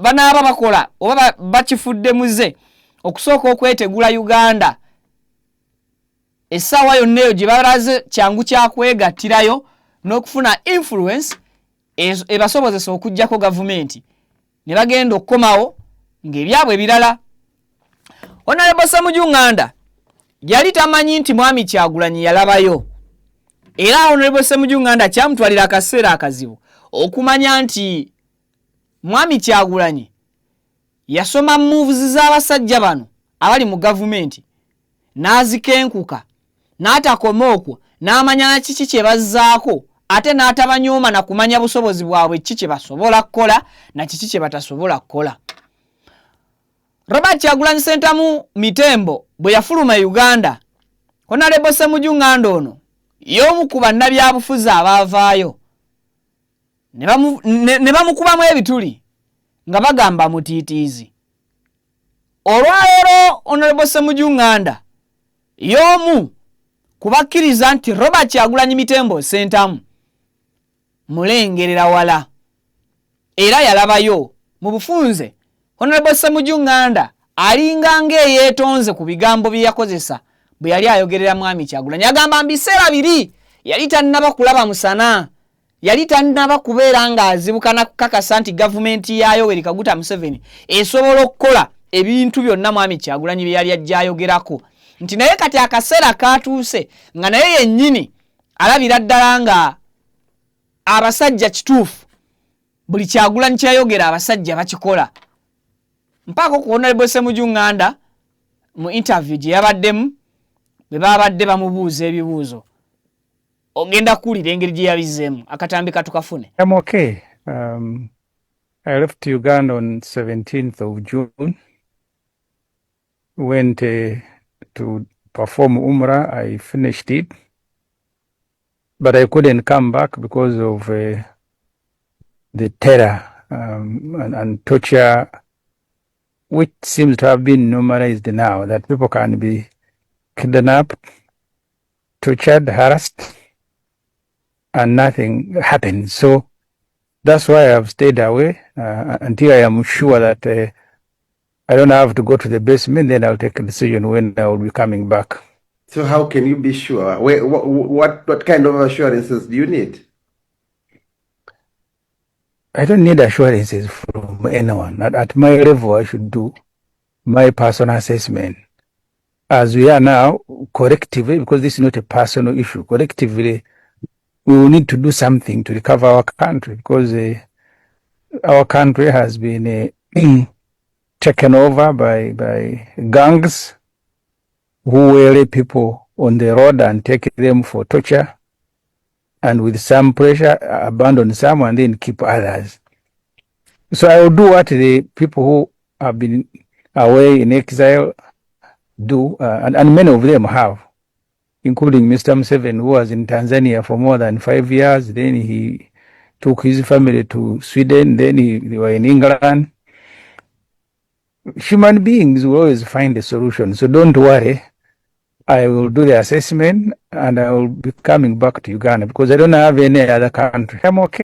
Speaker 3: banaaba bakola oba bakifudde muze okusooka okwetegula Uganda essaawa yonna eyo gye balaze kyangu kyakwegattirayo n'okufuna influence ebasobozesa okuggyako gavumenti ne bagenda okukomawo ng'ebyabwe ebirala. Honorable Ssemujju Nganda yali tamanyi nti mwami Kyagulanyi yalabayo era Honorable Ssemujju Nganda kyamutwalira akaseera akazibu okumanya nti mwami Kyagulanyi yasoma moves z'abasajja bano abali mu gavumenti n'azikenkuka n'atakoma okwo n'amanya na kiki kye bazzaako ate n'atabanyooma na kumanya busobozi bwabwe kiki kye basobola kukola na kiki kye batasobola kukola. Robert Kyagulanyi Ssentamu Mitembo bwe yafuluma Uganda Honorable Ssemujju Nganda ono y'omu ku bannabyabufuzi abaavaayo ne bamukubamu ebituli nga bagamba mutiitiizi. Olwaleero Honorable Ssemujju Nganda y'omu kubakkiriza nti Robert Kyagulanyi Mitembo Ssentamu mulengerera wala era yalabayo mu bufunze. Honorable Ssemujju Nganda alinga ng'eyeetonze ku bigambo bye yakozesa bwe yali ayogerera mwami Kyagulanyi agamba mbiseera biri yali tannaba kulaba musana yali tannaba kubeera ng'azibuka na kukakasa nti gavumenti ya Yoweri Kaguta Museveni esobola okukola ebintu byonna mwami Kyagulanyi bye yali ajja ayogerako nti naye kati akaseera katuuse nga naye yennyini alabira ddala nga abasajja kituufu buli Kyagulanyi kyayogera abasajja bakikola. Mpaka ku Honorable Ssemujju Nganda mu interview gye yabaddemu bwe babadde bamubuuza ebibuuzo ogenda kuwulira engeri gye yabizzeemu akatambi katukafune.
Speaker 8: I'm okay. I left Uganda on 17th of June. Went to perform Umrah. I finished it. But I couldn't come back because of the terror and torture which seems to have been normalized now, that people can be kidnapped, tortured, harassed, and nothing happens. So that's why I've stayed away until I am sure that I don't have to go to the basement. Then I'll take a decision when I will be coming back.
Speaker 9: So how can you be sure? What kind of assurances do you need?
Speaker 8: I don't need assurances from anyone. At my level, I should do my personal assessment. As we are now, collectively, because this is not a personal issue, collectively, we will need to do something to recover our country, because our country has been taken over by gangs who wear people on the road and take them for torture, and with some pressure abandon some and then keep others. So I will do what the people who have been away in exile do, and many of them have, including Mr. Museveni, who was in Tanzania for more than 5 years. Then he took his family to Sweden. Then they were in England. Human beings will always find a solution. So don't worry. I will do the assessment and I will be coming back to Uganda because I don't have any other country. I'm okay.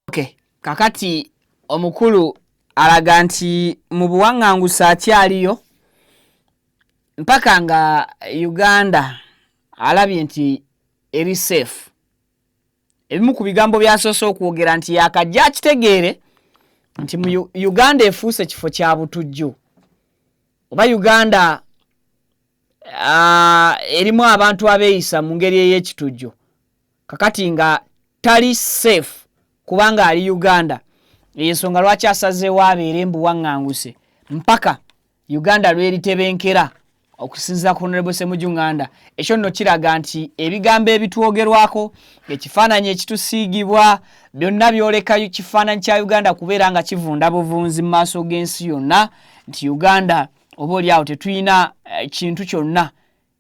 Speaker 3: Okay. Kakati omukulu alaga nti mu buwaŋŋangusa akyaliyo mpaka nga Uganda alabye nti eri safe. Ebimu ku bigambo byasoose okwogera nti yakajja akitegeere nti mu Uganda efuuse kifo kya butujju. Oba Uganda erimu abantu abeeyisa mu ngeri ey'ekitujju. Kakati nga tali safe kubanga ali Uganda. Ensonga lwaki asazeewo abeere mu buwaŋŋanguse mpaka Uganda lweritebenkera okusinziira ku Honorable Ssemujju Nganda. Ekyo nno kiraga nti ebigambo ebitwogerwako, ekifaananyi ekitusiigibwa, byonna byoleka kifaananyi kya Uganda kubeera nga kivunda buvunzi mu maaso g'ensi yonna, nti Uganda oba oliawo tetulina kintu kyonna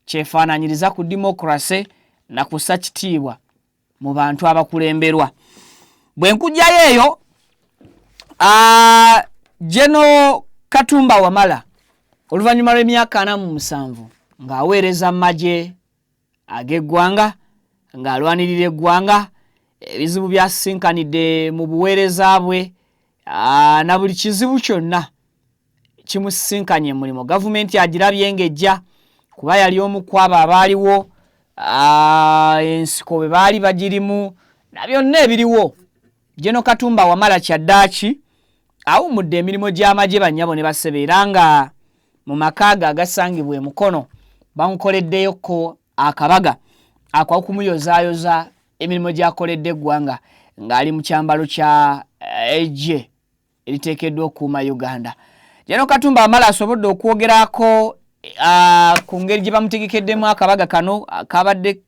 Speaker 3: kyefaananyiriza ku democracy na kussa kitiibwa mu bantu abakulemberwa. Bwe nkujjayo eyo, General Katumba Wamala oluvannyuma lw'emyaka 47 ng'aweereza magye ag'eggwanga, ng'alwanirira eggwanga, ebizibu byasinkanidde mu buweereza bwe, na buli kizibu kyonna kimusisinkanye mulimu. Gavumenti agirabye ng'ejja kuba yali omu ku abo abaaliwo, ensiko bwe baali bagirimu na byonna ebiriwo. General Katumba Wamala kyaddaaki awummudde emirimu gy'amagye bannyabo ne basebeera nga mu makaaga agasangibwa e Mukono bamukoleddeyoko akabaga ak'okumuyozaayoza emirimu gy'akoledde eggwanga ng'ali mu kyambalo kya eggye eriteekeddwa okukuuma Uganda. General Katumba Wamala asobodde okwogerako ku ngeri gye bamutegekeddemu akabaga kano akabadde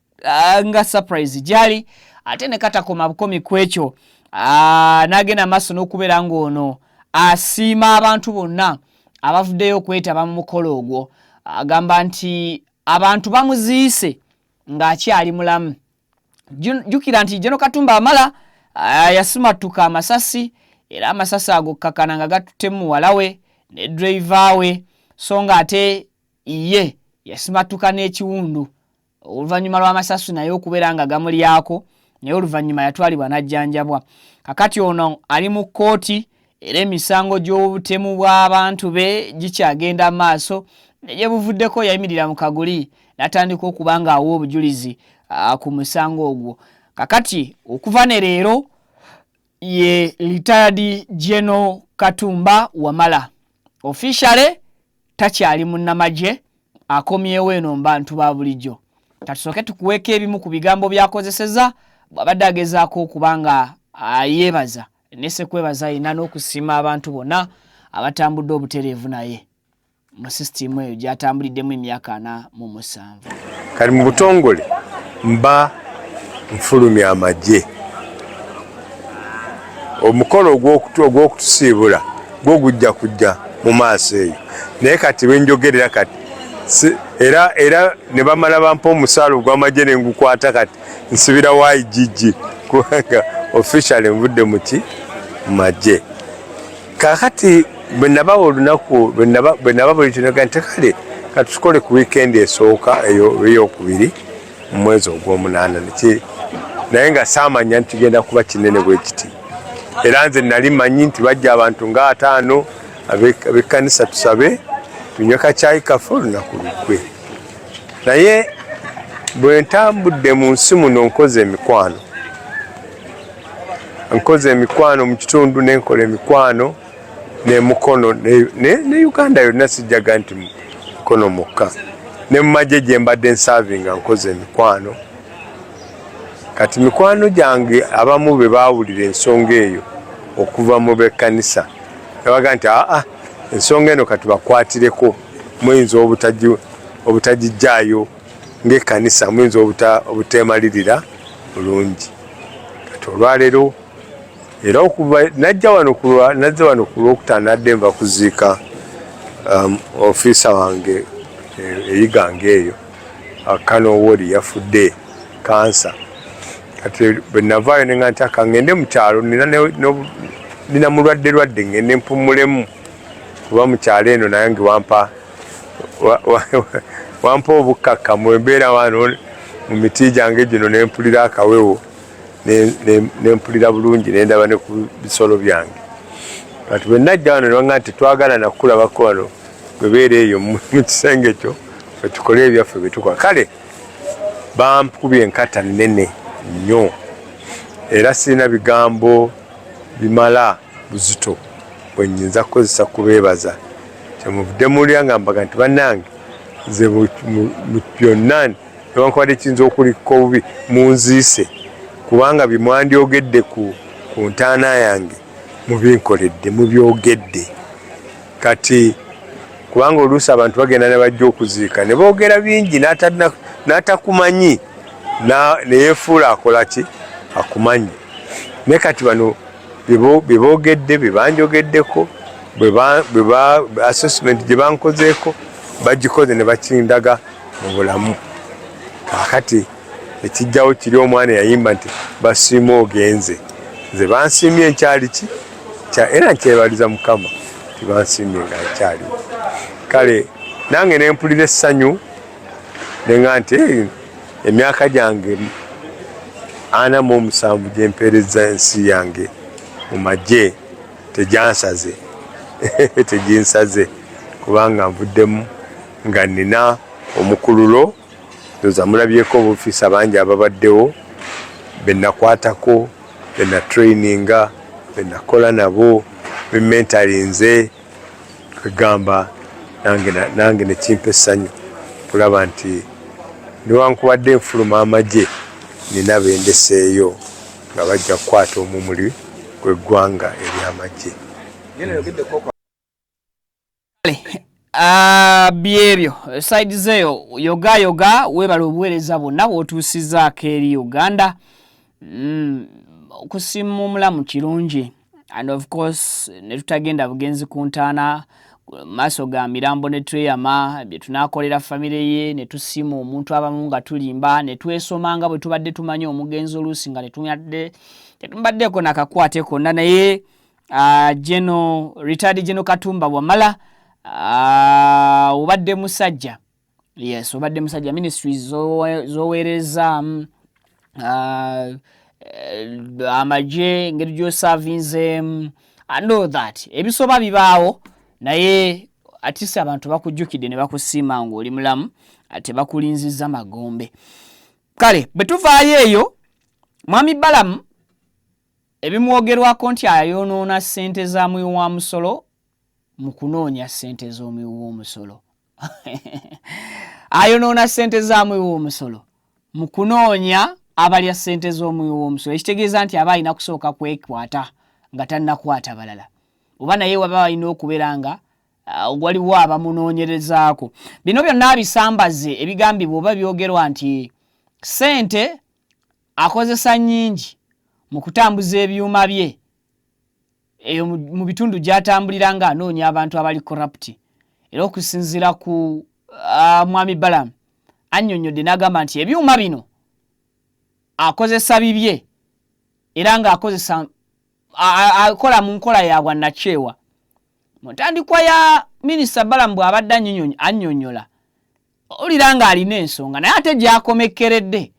Speaker 3: nga surprise gyali, ate ne katakoma bukomi ku ekyo. N'agenda maaso n'okubeera ng'ono asiima abantu bonna abavuddeyo okwetaba mu mukolo ogwo. Agamba nti abantu bamuziise ng'akyali mulamu. Jjukira nti General Katumba Wamala yasimattuka amasasi, era amasasi ago kkakana nga gatutte muwala we ne driver we, so nga ate ye yasimattuka n'ekiwundu oluvannyuma lw'amasasi naye okubeera nga gamulyako, naye oluvannyuma yatwalibwa n'ajjanjabwa. Kakati ono ali mu kkooti era emisango gy'obutemu bw'abantu be gikyagenda maaso, ne gye buvuddeko yayimirira mu kaguli n'atandika okuba ng'awa obujulizi ku musango ogwo. Kakati okuva ne leero ye retired General Katumba Wamala officially takyali munnamagye, akomyewo eno mu bantu ba bulijjo. Katusooke tukuweeko ebimu ku bigambo byakozeseza bw'abadde agezaako okuba nga yeebaza nese kwebaza yina n'okusiima abantu bonna abatambudde obutereevu naye mu sisitimu eyo gy'atambuliddemu emyaka 47.
Speaker 10: Kali mu butongole mba nfulumya amagye. Omukolo ogw'okutusiibula gwo gujja kujja mu maaso eyo, naye kati bwenjogerera kati era ne bamala bampa omusaala ogw'amagye ne ngukwata, kati nsibira waayigigi kubanga officially nvudde muki magye. Kakati bwe naba olunaku bwe naba buli kinoga nti kale katukole ku weekend esooka ey'okubiri mu mwezi ogw'omunaana, naye nga saamanya nti genda kuba kinene bwe kiti. Era nze nali manyi nti bajja abantu nga 5 ab'ekkanisa tusabe tunywe kacaayi kaffe olunaku lugwe. Naye bwe ntambudde mu nsi muno nkoze emikwano mu kitundu, n'enkola emikwano ne Mukono ne Uganda yonna, sijjaga nti Mukono mukka, ne mu magye gye mbadde nsavinga nkoze emikwano. Kati mikwano gyange abamu be baawulira ensonga eyo okuva mu b'ekkanisa baga nti ensonga eno kati bakwatireko, muyinza obutagijjaayo ng'ekkanisa, muyinza obuteemalirira bulungi. Kati olwaleero era okuva najja wano ku Lwokutaano nadde nva kuziika ofiisa wange eyigange eyo Kano Woli yafudde kansa. Kati bwe navaayo ne nga nti akangende mu kyalo nina mulwadde ngende mpumulemu, kuba mu kyalo eno naye wampa obukkakkamu, embeera wano mu miti gyange gino nempulira akawewo, nempulira bulungi, nendaba ne ku bisolo byange. kati bwe najja wano ne baŋŋamba nti twagala nakulabako wano bebeera eyo mu kisenge kyo tukole ebyaffe bye tukola kale bankubye enkata nnene nnyo era sirina bigambo bimala buzito bwe nnyinza kukozesa kubeebaza kyemuvudde mulya nga mbaga nti bannange nze byonna newankubadde kiyinza okuliko obubi munziise kubanga bimwandyogedde ku ntaana yange mubinkoledde mubyogedde kati kubanga oluusi abantu bagenda ne bajja okuziika ne boogera bingi n'atakumanyi neyeefuula akola ki akumanyi naye kati bano bye boogedde bye banjogeddeko assessment gye bankozeeko bagikoze ne bakindaga mu bulamu kakati ekijjawo kiri omwana yayimba nti basiima ogenze nze bansiimye nkyali ki era nkyebaliza mukama tibansiimye nga nkyaliwo kale nange nempulira essanyu nenga nti emyaka gyange 47 gyempeereza ensi yange mu magye tegyansaze teginsaze kubanga nvuddemu nga nina omukululo ndoza mulabyeko obufiisa bangi ababaddewo benakwatako benatraininga benakola nabo bementalinze kwegamba nange nekimpa essanyu kulaba nti newankubadde enfuluma amagye nina bendeseeyo nga bajja kukwata omumuli gw'eggwanga ery'amagye.
Speaker 3: byebyo side zeyo yoga webala obuweereza bonna bw'otuusizaako eri Uganda okusiima omulamu kirungi and of course ne tutagenda bugenzi ku ntaana maaso ga mirambo ne tweyama bye tunaakolera famire ye ne tusiima omuntu abamu nga tulimba ne twesomanga bwe tubadde tumanyi omugenzi oluusi nga tetumbaddeko nakakwate konna naye retired General Katumba Wamala obadde musajja yes obadde musajja ministries zoweereza amagye ngeri gy'osavinze and all that ebisoba bibaawo naye atise abantu bakujjukidde ne bakusiima ng'oli mulamu ate bakulinziza magombe kale bwe tuvaayo eyo mwami Balamu ebimwogerwako nti ayonoona ssente za mwi wa musolo mu kunoonya ssente z'omwi w'omusolo ayonoona ssente za mwi w'omusolo mu kunoonya abalya ssente z'omwi w'omusolo ekitegeeza nti aba alina kusooka kwekwata nga tannakwata balala oba naye waba alina okubeera nga waliwo abamunoonyerezaako bino byonna bisambaze ebigambibwa oba byogerwa nti ssente akozesa nnyingi mu kutambuza ebyuma bye eyo mu bitundu gy'atambulira nga anoonya abantu abali corrupt era okusinziira ku mwami Balamu annyonnyodde n'agamba nti ebyuma bino akozesa bibye era nga akola mu nkola ya bwannakyewa mu ntandikwa ya minisita Balamu bw'abadde annyonnyola olira nga alina ensonga naye ate gy'akomekkeredde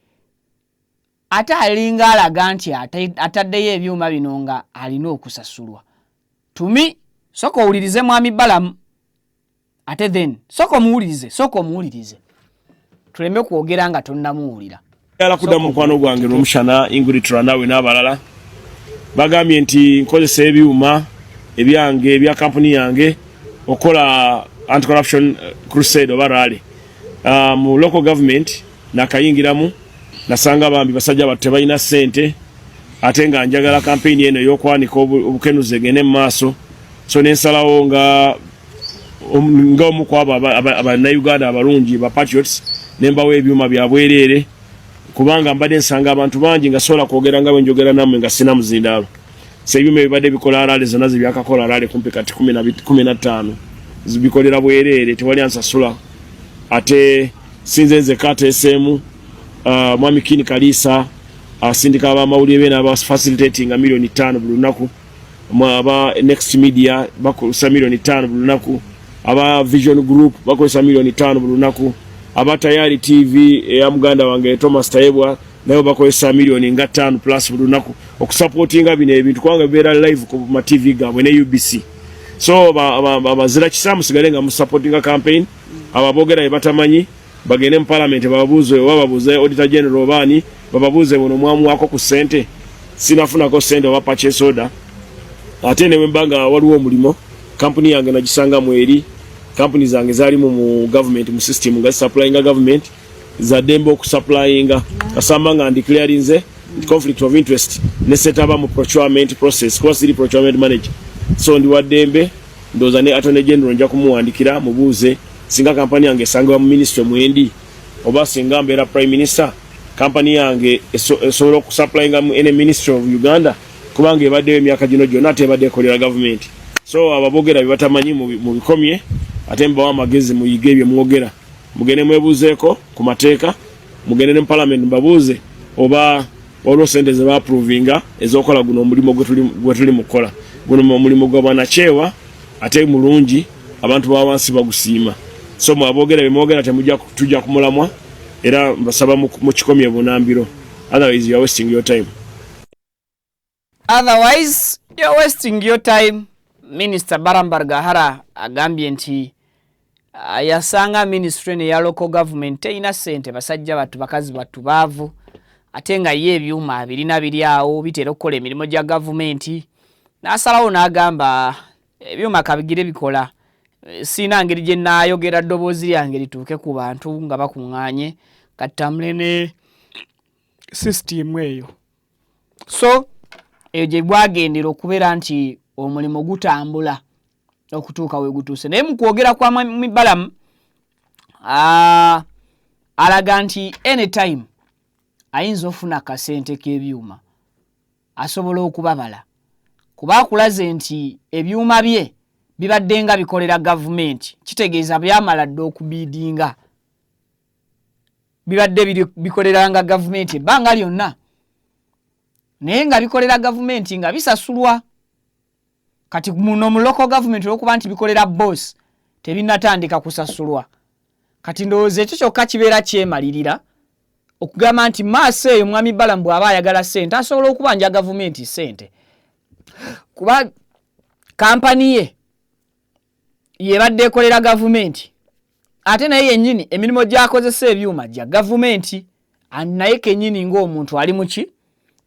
Speaker 3: ate alinga alaga nti ataddeyo ebyuma bino nga alina okusasulwa tumi soko owulirize mwami Balamu ate then soko omuwulirize tuleme kwogera nga tonnamuwulira
Speaker 11: yala kuddamu mukwano gwange n'omushana Ingrid nawe n'abalala bagambye nti nkozesa ebyuma ebyange ebya kampuni yange okola anti-corruption crusade oba rally mu local government nakayingiramu nasanga bambi basajja batte balina ssente ate nga njagala campaign eno y'okwanika obukenuzi egende mu maaso so nensalawo nga omu ku abo abannayuganda abalungi ba patriots nembawo ebyuma bya bwereere kubanga mbadde nsanga abantu bangi nga sobola kwogera nga bwe njogera nammwe nga sina muzindaalo sebyuma ebibadde bikola rale zonna zibyakakola rale kumpi kati 15 zibikolera bwereere tewali ansasula ate sinze nze kateeseemu mwami Kini Kalisa asindika abamawulire be n'aba facilitating $5 million buli lunaku aba Next Media bakozesa $5 million buli lunaku aba Vision Group bakozesa $5 million buli lunaku aba Tayari TV eya muganda wange Thomas Tayebwa nabo bakozesa milioni nga 5 plus buli lunaku okusupportinga bino ebintu kubanga bibeera live ku ma TV gaabwe ne UBC. So bazira kisamu sigale nga mu supportinga campaign ababogera ebatamanyi bagende mu parliament bababuze wababuze auditor general obani bababuze bono mwamu wako ku sente sinafuna ko sente wa purchase order ate ne mbanga waliwo mulimo company yange nagisanga mweri company zange zali mu government mu system nga supplying government za dembo ku supplying kasamba nga declaring ze conflict of interest ne setaba mu procurement process kwa siri procurement manager. So ndi wadembe ndoza ne attorney general nja kumuwandikira mubuze singa company yange sanga mu ministry mwendi oba singa mbera prime minister company yange esolo ku supplying mu ene ministry of Uganda kubanga ebadde emyaka gino gyonna tebadde kolera government. So ababogera bibatamanyi mu bikomye ate mbawa amagezi muyige ebyo mwogera mugende mwebuzeeko ku mateeka mugende mu parliament mbabuze oba olwo sente ze ba approvinga ezokola guno omulimo gwe tuli mukola guno omulimo gwa bwana Chewa ate mulungi abantu bawansi bagusiima. So mwabogera bimwogera temujja tujja kumulamwa era mbasaba mu kikomye bunambiro, otherwise you are wasting your time.
Speaker 3: Otherwise you are wasting your time. Minister Barambar Gahara agambye nti yasanga ministry ne ya local government ina sente basajja batu bakazi batu bavu atenga ye byuma birina biri awo bitera okukola emirimu gya government nasalawo n'agamba ebyuma kabigire bikola sina ngeri gye nayogera ddoboozi lyange lituuke ku bantu nga bakuŋŋaanye kattamule ne system eyo. So eyo gye bwagendera okubeera nti omulimu gutambula okutuuka we gutuuse. Naye mu kwogera kwa Balamu alaga nti anytime ayinza ofuna kasente k'ebyuma asobola okubabala kuba akulaze nti ebyuma bye bibadde nga bikolera gavumenti, kitegeeza byamala dde okubiidinga bibadde bikoleranga gavumenti ebbanga lyonna naye nga bikolera gavumenti nga bisasulwa. Kati muno mu local government okuba nti bikolera boss tebinatandika kusasulwa. Kati ndowooza ekyo kyokka kibeera kyemalirira okugamba nti maaso eyo mwami Balamu bw'aba ayagala sente asobola okubanja gavumenti sente kuba kampani ye yebadde ekolera gavumenti ate naye yennyini emirimu gy'akozesa ebyuma gya gavumenti naye kennyini ng'omuntu ali muki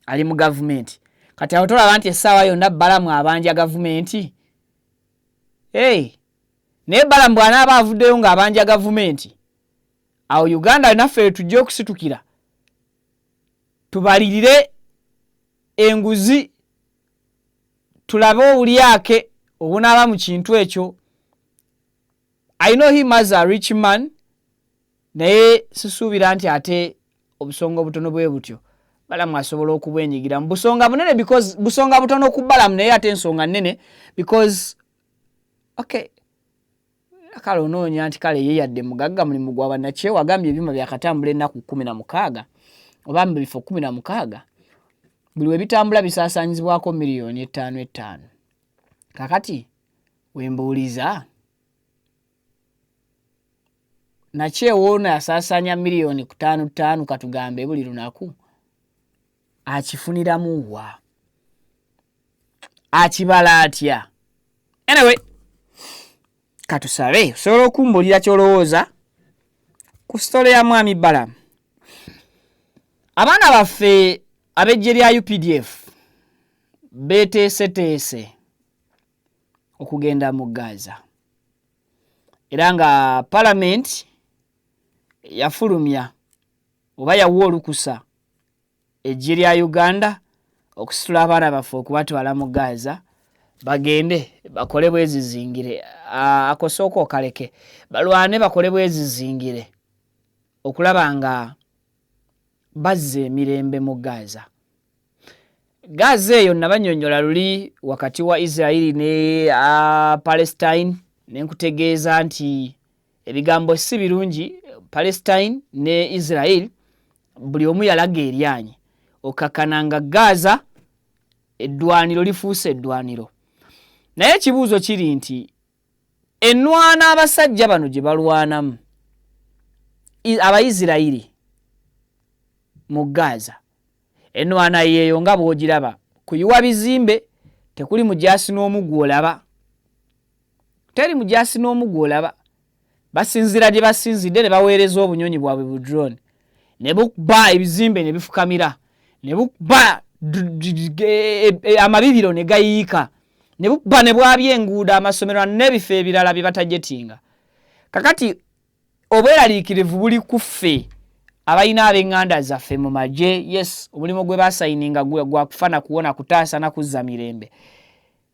Speaker 3: ali mu gavumenti. Kati awo tolaba nti essaawa yonna Balamu abanja gavumenti. Naye Balamu bw'anaaba avuddeyo ng'abanja gavumenti awo Uganda naffe tujja okusitukira tubalirire enguzi tulabe obulyake obunaaba mu kintu ekyo. I know him as a rich man naye sisuubira nti ate obusonga obutono bwe butyo Balamu asobola okubwenyigira mu busonga bunene because busonga butono ku Balamu naye ate ensonga nnene because okay akalo onoonya nti kale ye yadde mugagga mulimu gwa bannakyeo agambye ebyuma byakatambula ennaku 16 oba mu bifo 16 buli we bitambula bisaasaanyizibwako miliyoni 5. Kakati wembuuliza nakyeo ono asaasaanya miliyoni 5 katugambe buli lunaku akifuniramu wa akibala atya? Anyway katusabe osobola okumbulira kyolowooza ku story ya mwami Balamu. Abaana baffe ab'eggye lya UPDF beeteeseteese okugenda mu Gaza era nga Parliament yafulumya oba yawa olukusa eggye lya Uganda okusitula abaana baffe okubatwala mu Gaza bagende bakole bwezizingire akosooka okaleke balwane bakole bwezizingire okulaba nga bazze emirembe mu Gaza. Gaza eyo nabanyonyola luli wakati wa Israeli ne Palestine nenkutegeeza nti ebigambo si birungi. Palestine ne Israel buli omu yalaga eryanyi okakananga Gaza eddwaniro lifuuse eddwaniro. Naye ekibuuzo kiri nti ennwana abasajja bano gye balwanamu Abayisirayiri mu Gaza. Enwana yeyo nga bw'ogiraba kuyiwa bizimbe tekuli mujasi n'omugolaba. Teri mujasi n'omugolaba. Basinzira gye basinzidde ne baweereza obunyonyi bwabwe bu drone. Ne bukuba ebizimbe ne bifukamira. Ne bukuba amabibiro ne gayiika. Ne bukuba ne bwabya enguudo amasomero n'ebifo ebirala bye batajetinga. Kakati obweraliikirivu buli ku ffe abayina ab'enganda zaffe mu magye. Yes, omulimu gwe basayininga gwa kufana kuwona kutaasa na kuzza mirembe.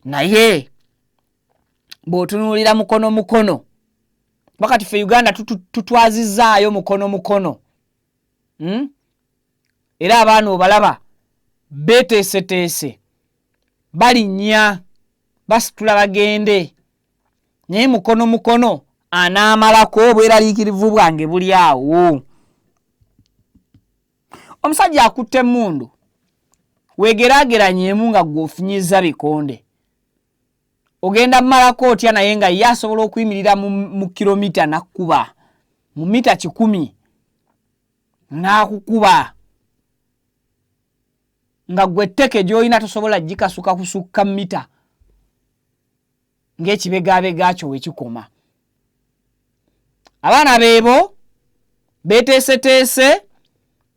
Speaker 3: Naye bw'otunuulira mukono wakati ffe Uganda tutwazizaayo mukono era abaana obalaba beeteeseteese balinnya basitula bagende naye mukono anaamalako obweraliikirivu bwange buli awo. Omusajja akutte emmundu weegeraageranyemu nga gw'ofunyiza bikonde ogenda mmalako otya naye nga ye asobola okuyimirira mu kilomita nakkuba mu mita 100 n'akukuba nga gwe tteke gy'olina tosobola gikasuka kusukka mita ng'ekibegabega kyo wekikoma. Abaana beebo beeteeseteese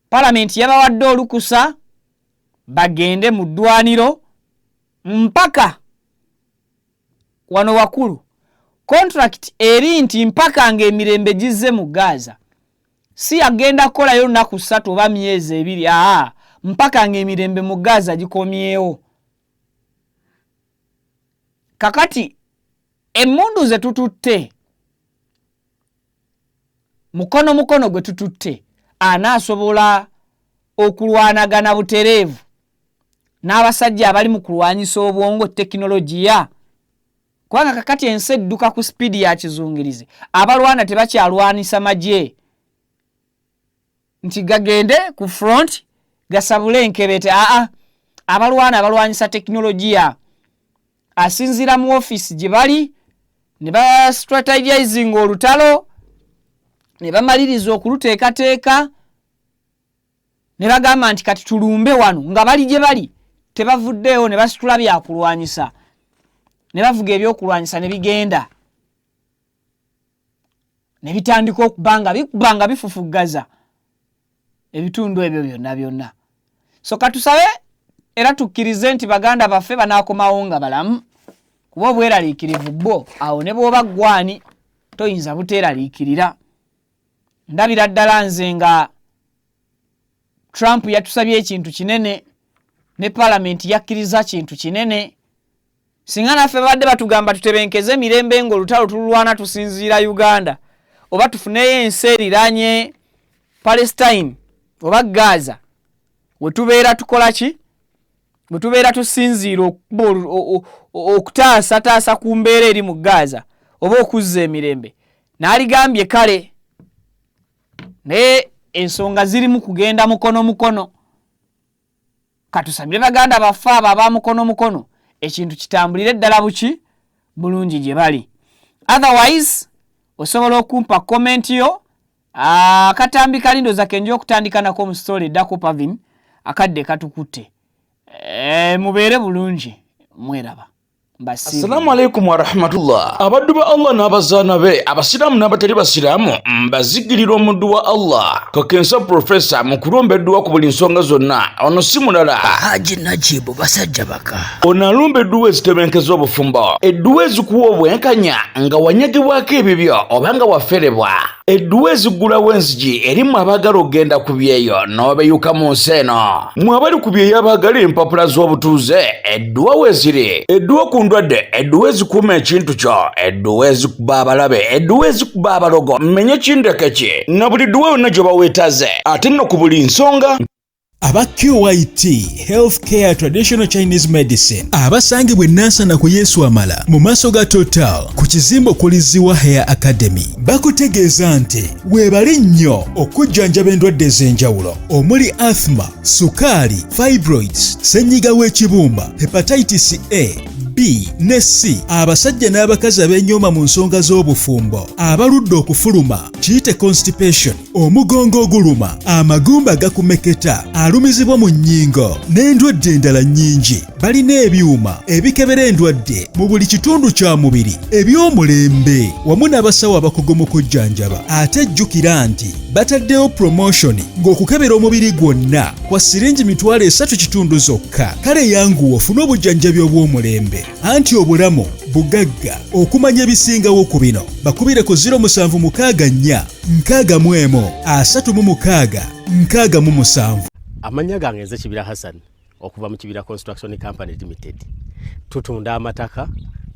Speaker 3: palamenti yabawadde olukusa bagende mu ddwaniro mpaka wano wakulu contract eri nti mpaka ng'emirembe gizze mu Gaza. Si agenda kolayo nnaku 3 oba myezi 2 mpaka ng'emirembe mu Gaza gikomyewo. Kakati emmundu ze tututte mukono gwe tututte anaasobola okulwanagana butereevu n'abasajja abali mu kulwanyisa obwongo tekinologiya. Kubanga kakati ensi edduka ku speedi ya kizungirizi. Abalwana tebakyalwanisa magye nti gagende ku front gasabule enkebete. Abalwana balwanyisa tekinologiya. Asinzira mu office gye bali ne ba strategizing olutalo ne bamaliriza okuluteekateeka ne bagamba nti kati tulumbe wano nga bali gye bali tebavuddeyo ne basitula byakulwanyisa ne bavuga ebyokulwanyisa ne bigenda ne bitandika okubanga bifufuggaza ebitundu ebyo byonna. So katusabe era tukkirize nti baganda baffe banaakomawo nga balamu kuba obweraliikirivu bwo awo ne bw'oba gwani toyinza buteeraliikirira. Ndabira ddala nze nga Trump yatusabye ekintu kinene ne palamenti yakkiriza kintu kinene. Singa naffe badde batugamba tutebenkeze mirembe ng'olutalo tululwana tusinziira Uganda oba tufuneyo ensi eriranye Palestine oba Gaza, wetubeera tukola ki? Wetubeera tusinziira okutaasa ku mbeera eri mu Gaza oba okuzza emirembe. N'aligambye kale naye ensonga zirimu kugenda mukono. Katusabire baganda baffe aba mukono ekintu kitambulire ddala buki bulungi gye bali. Otherwise osobola okumpa comment yo akatambi kalindo za kenjo okutandika nako mu story dako Pavin akadde katukutte. Mubeere bulungi mweraba.
Speaker 4: Assalamu alaikum wa rahmatullah. Abaddu ba Allah n'abazaana be abasiraamu n'abatali basiraamu mbazigirira omuddu wa Allah Kakensa Professor mu kulombeddwa ku buli nsonga zonna. Ono si mulala Haji Najibu basajja baka. Ono alumba edduwa ezitebenkeza obufumbo, edduwa ezikuwa obwenkanya nga wanyagibwako ebibyo oba nga waferebwa, edduwa ezigulawo enzigi erimu abaagala ogenda ku byeyo n'obeyuka mu nsi eno. Mmwe abali ku byeyo abaagala empapula z'obutuuze edduwa weeziri, edduwa ku ndwadde, edduwa ezikuuma ekintu kyo, edduwa ezikuba abalabe, edduwa ezikuba abalogo, mmenye kindeke ki na buli dduwa yonna gye baweetaze ate nno ku buli nsonga.
Speaker 5: Aba QYT Healthcare Traditional Chinese Medicine abasangibwa Nansana ku Yesu Amala mu maaso ga Total ku kizimbo kuliziwa Hair Academy bakutegeeza nti weebali nnyo okujjanjaba endwadde ez'enjawulo omuli asthma, sukaali, fibroids, ssenyiga w'ekibumba, hepatitis A, B ne C abasajja n'abakazi abenyooma mu nsonga z'obufumbo, abaludde okufuluma, kiyite constipation, omugongo oguluma, amagumba agakumeketa, alumizibwa mu nnyingo n'endwadde endala nnyingi. Balina ebyuma ebikebera endwadde mu buli kitundu kya mubiri eby'omulembe wamu n'abasawo abakugu mu kujjanjaba. Ate jjukira nti bataddewo promotion ng'okukebera omubiri gwonna kwa siringi $3 kitundu zokka. Kale yanguwa ofune obujjanjabi obw'omulembe. Anti obulamu bugagga. Okumanya ebisingawo ku bino bakubire ku 0764363667.
Speaker 6: Amanya gange nze Kibira Hassan okuva mu Kibira Construction Company Limited. Tutunda amataka,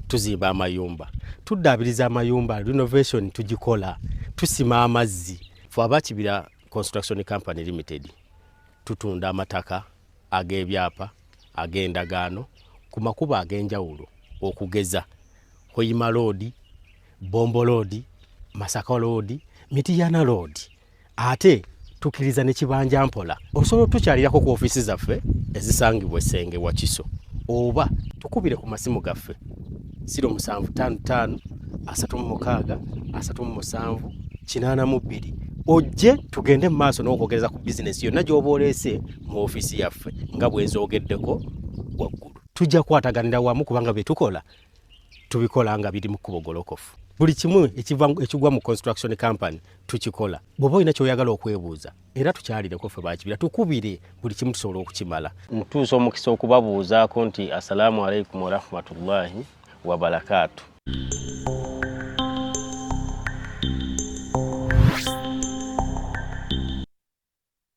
Speaker 6: tuzimba amayumba, tuddaabiriza amayumba, renovation tugikola, tusima amazzi. Ffe aba Kibira Construction Company Limited tutunda amataka ag'ebyapa, ag'endagaano ku makubo ag'enjawulo okugeza Hoima Road, Bombo Road, Masaka Road, Mitiyana Road. Ate tukiriza ne Kibanja Mpola. Osobola tukyalirako ku office zaffe ezisangibwa Essenge wa Kiso. Oba tukubire ku masimu gaffe 0755 36 37 82. Ojje tugende mu maaso n'okwogereza ku business yonna gy'oba oleese mu office yaffe nga bwe nzoogeddeko waggulu. Tujja kwataganira wamu kubanga bye tukola tubikola nga biri mu kkubo golokofu. Buli kimu ekigwa mu construction company tukikola. Bw'oba olina ky'oyagala okwebuuza era tukyalireko ffe ba Kibira tukubire buli kimu tusobola okukimala. Ntuusa omukisa okubabuuzaako nti assalamu alaikum wa rahmatullahi wa barakatuh.